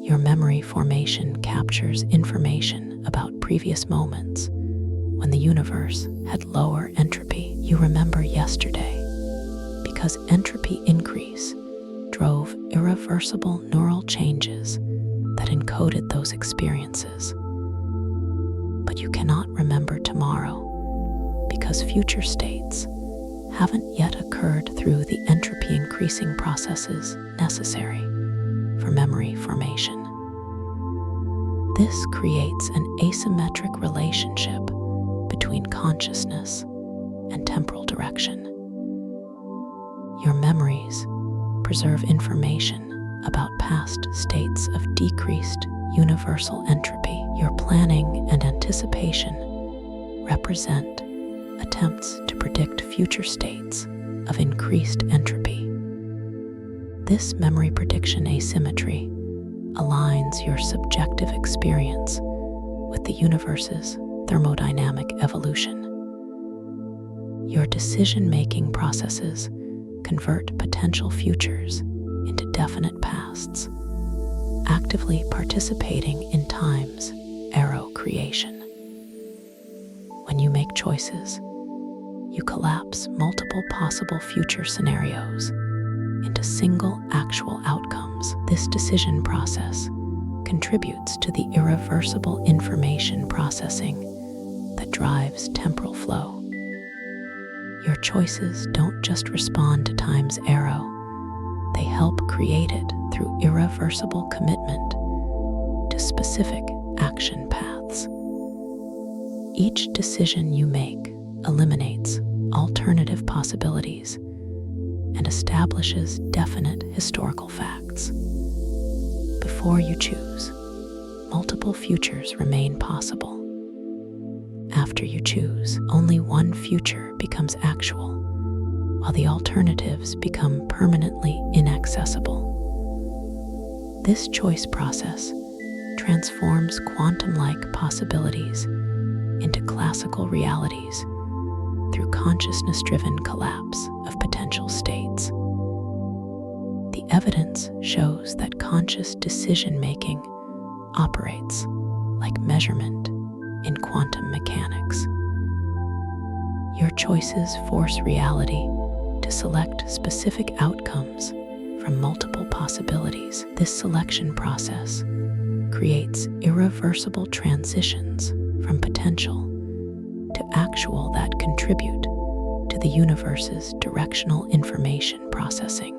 Your memory formation captures information about previous moments when the universe had lower entropy. You remember yesterday because entropy increase drove irreversible neural changes that encoded those experiences. But you cannot remember tomorrow because future states haven't yet occurred through the entropy increasing processes necessary for memory formation. This creates an asymmetric relationship between consciousness and temporal direction. Your memories preserve information about past states of decreased universal entropy. Your planning and anticipation represent attempts to predict future states of increased entropy. This memory prediction asymmetry aligns your subjective experience with the universe's thermodynamic evolution. Your decision-making processes convert potential futures into definite pasts, actively participating in time's arrow creation. When you make choices, you collapse multiple possible future scenarios into single actual outcomes. This decision process contributes to the irreversible information processing that drives temporal flow. Your choices don't just respond to time's arrow, they help create it through irreversible commitment to specific action paths. Each decision you make eliminates alternative possibilities and establishes definite historical facts. Before you choose, multiple futures remain possible. After you choose, only one future becomes actual, while the alternatives become permanently inaccessible. This choice process transforms quantum-like possibilities into classical realities through consciousness-driven collapse of potential states. The evidence shows that conscious decision-making operates like measurement in quantum mechanics. Your choices force reality to select specific outcomes from multiple possibilities. This selection process creates irreversible transitions from potential to actual that contribute to the universe's directional information processing.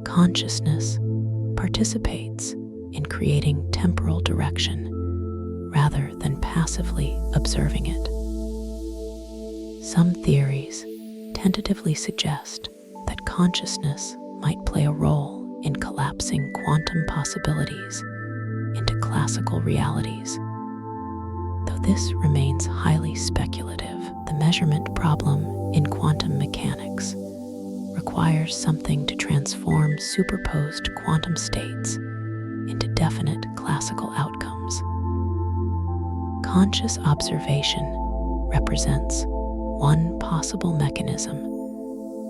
Consciousness participates in creating temporal direction rather than passively observing it. Some theories tentatively suggest that consciousness might play a role in collapsing quantum possibilities into classical realities, though this remains highly speculative, the measurement problem in quantum mechanics requires something to transform superposed quantum states into definite classical outcomes. Conscious observation represents one possible mechanism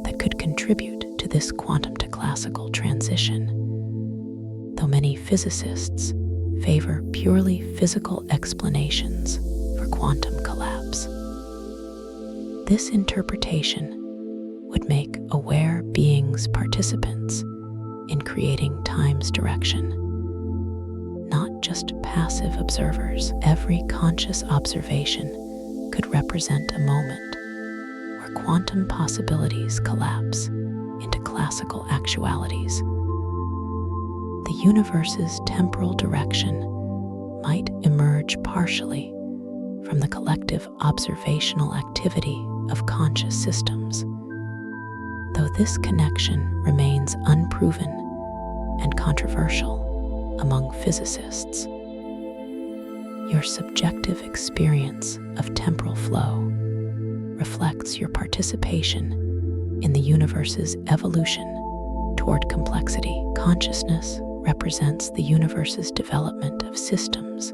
that could contribute to this quantum to classical transition, though many physicists favor purely physical explanations for quantum collapse. This interpretation would make aware beings participants in creating time's direction, not just passive observers. Every conscious observation could represent a moment where quantum possibilities collapse into classical actualities. The universe's temporal direction might emerge partially from the collective observational activity of conscious systems, though this connection remains unproven and controversial among physicists. Your subjective experience of temporal flow reflects your participation in the universe's evolution toward complexity. Consciousness represents the universe's development of systems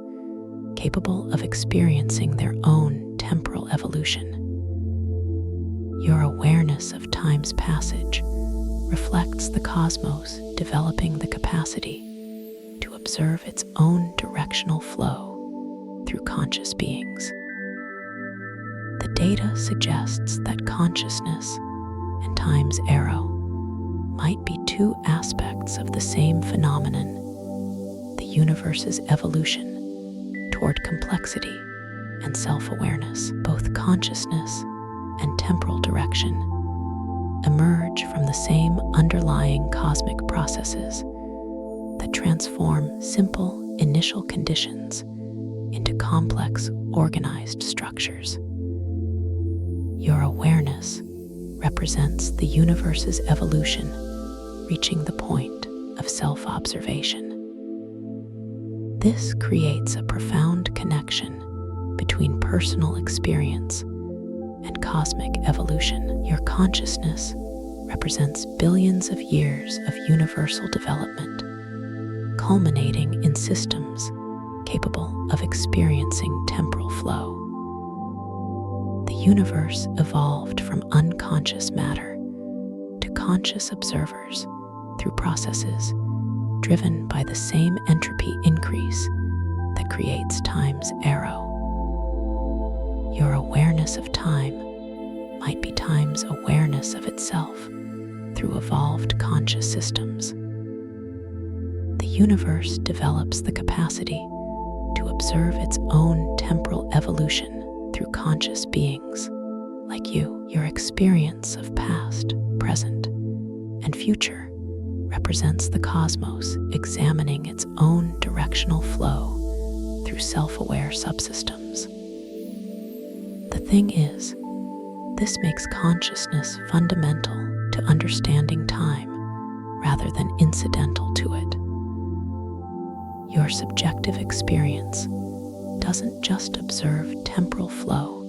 capable of experiencing their own temporal evolution. Your awareness of time's passage reflects the cosmos developing the capacity to observe its own directional flow through conscious beings. The data suggests that consciousness and time's arrow might be two aspects of the same phenomenon, the universe's evolution toward complexity and self-awareness. Both consciousness and temporal direction emerge from the same underlying cosmic processes that transform simple initial conditions into complex, organized structures. Your awareness represents the universe's evolution reaching the point of self-observation. This creates a profound connection between personal experience and cosmic evolution. Your consciousness represents billions of years of universal development, culminating in systems capable of experiencing temporal flow. The universe evolved from unconscious matter to conscious observers through processes driven by the same entropy increase that creates time's arrow. Your awareness of time might be time's awareness of itself through evolved conscious systems. The universe develops the capacity to observe its own temporal evolution through conscious beings like you. Your experience of past, present, and future represents the cosmos examining its own directional flow through self-aware subsystems. The thing is, this makes consciousness fundamental to understanding time rather than incidental to it. Your subjective experience doesn't just observe temporal flow,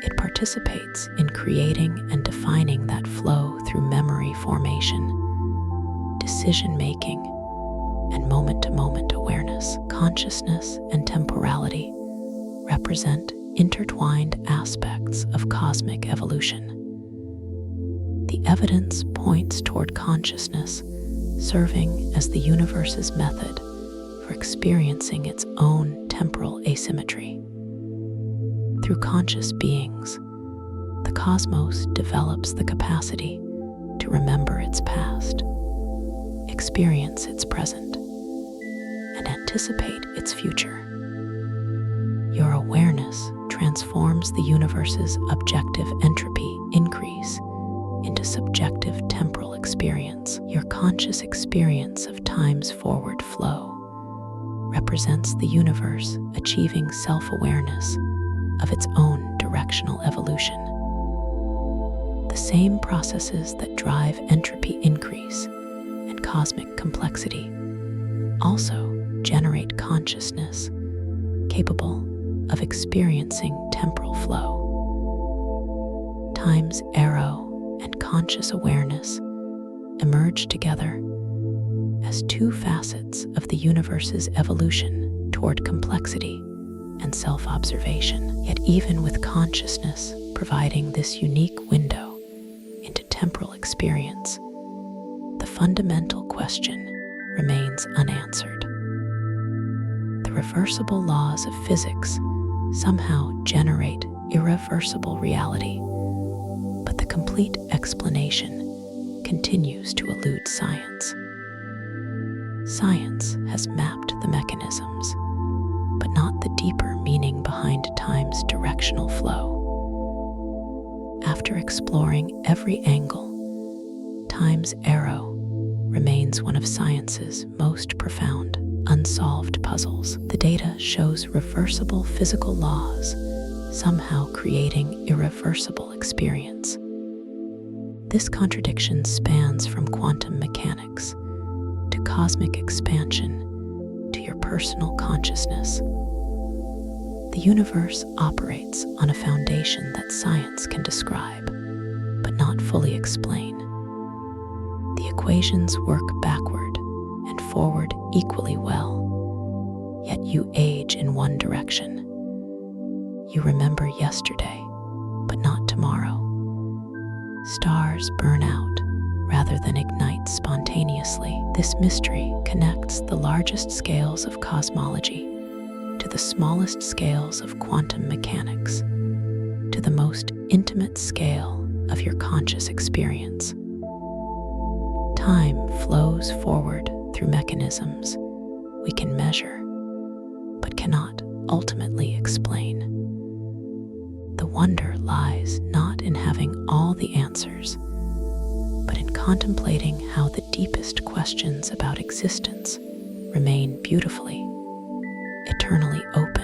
it participates in creating and defining that flow through memory formation, decision-making, and moment-to-moment awareness. Consciousness and temporality represent intertwined aspects of cosmic evolution. The evidence points toward consciousness serving as the universe's method for experiencing its own temporal asymmetry. Through conscious beings, the cosmos develops the capacity to remember its past, experience its present, and anticipate its future. Your awareness transforms the universe's objective entropy increase into subjective temporal experience. Your conscious experience of time's forward flow represents the universe achieving self-awareness of its own directional evolution. The same processes that drive entropy increase and cosmic complexity also generate consciousness capable of experiencing temporal flow. Time's arrow and conscious awareness emerge together as two facets of the universe's evolution toward complexity and self-observation. Yet even with consciousness providing this unique window into temporal experience, the fundamental question remains unanswered. The reversible laws of physics somehow generate irreversible reality, but the complete explanation continues to elude science. Science has mapped the mechanisms, but not the deeper meaning behind time's directional flow. After exploring every angle, time's arrow remains one of science's most profound, unsolved puzzles. The data shows reversible physical laws somehow creating irreversible experience. This contradiction spans from quantum mechanics to cosmic expansion to your personal consciousness. The universe operates on a foundation that science can describe, but not fully explain. The equations work backward and forward equally well, yet you age in one direction. You remember yesterday, but not tomorrow. Stars burn out rather than ignite spontaneously. This mystery connects the largest scales of cosmology to the smallest scales of quantum mechanics, to the most intimate scale of your conscious experience. Time flows forward through mechanisms we can measure, but cannot ultimately explain. The wonder lies not in having all the answers, but in contemplating how the deepest questions about existence remain beautifully, eternally open.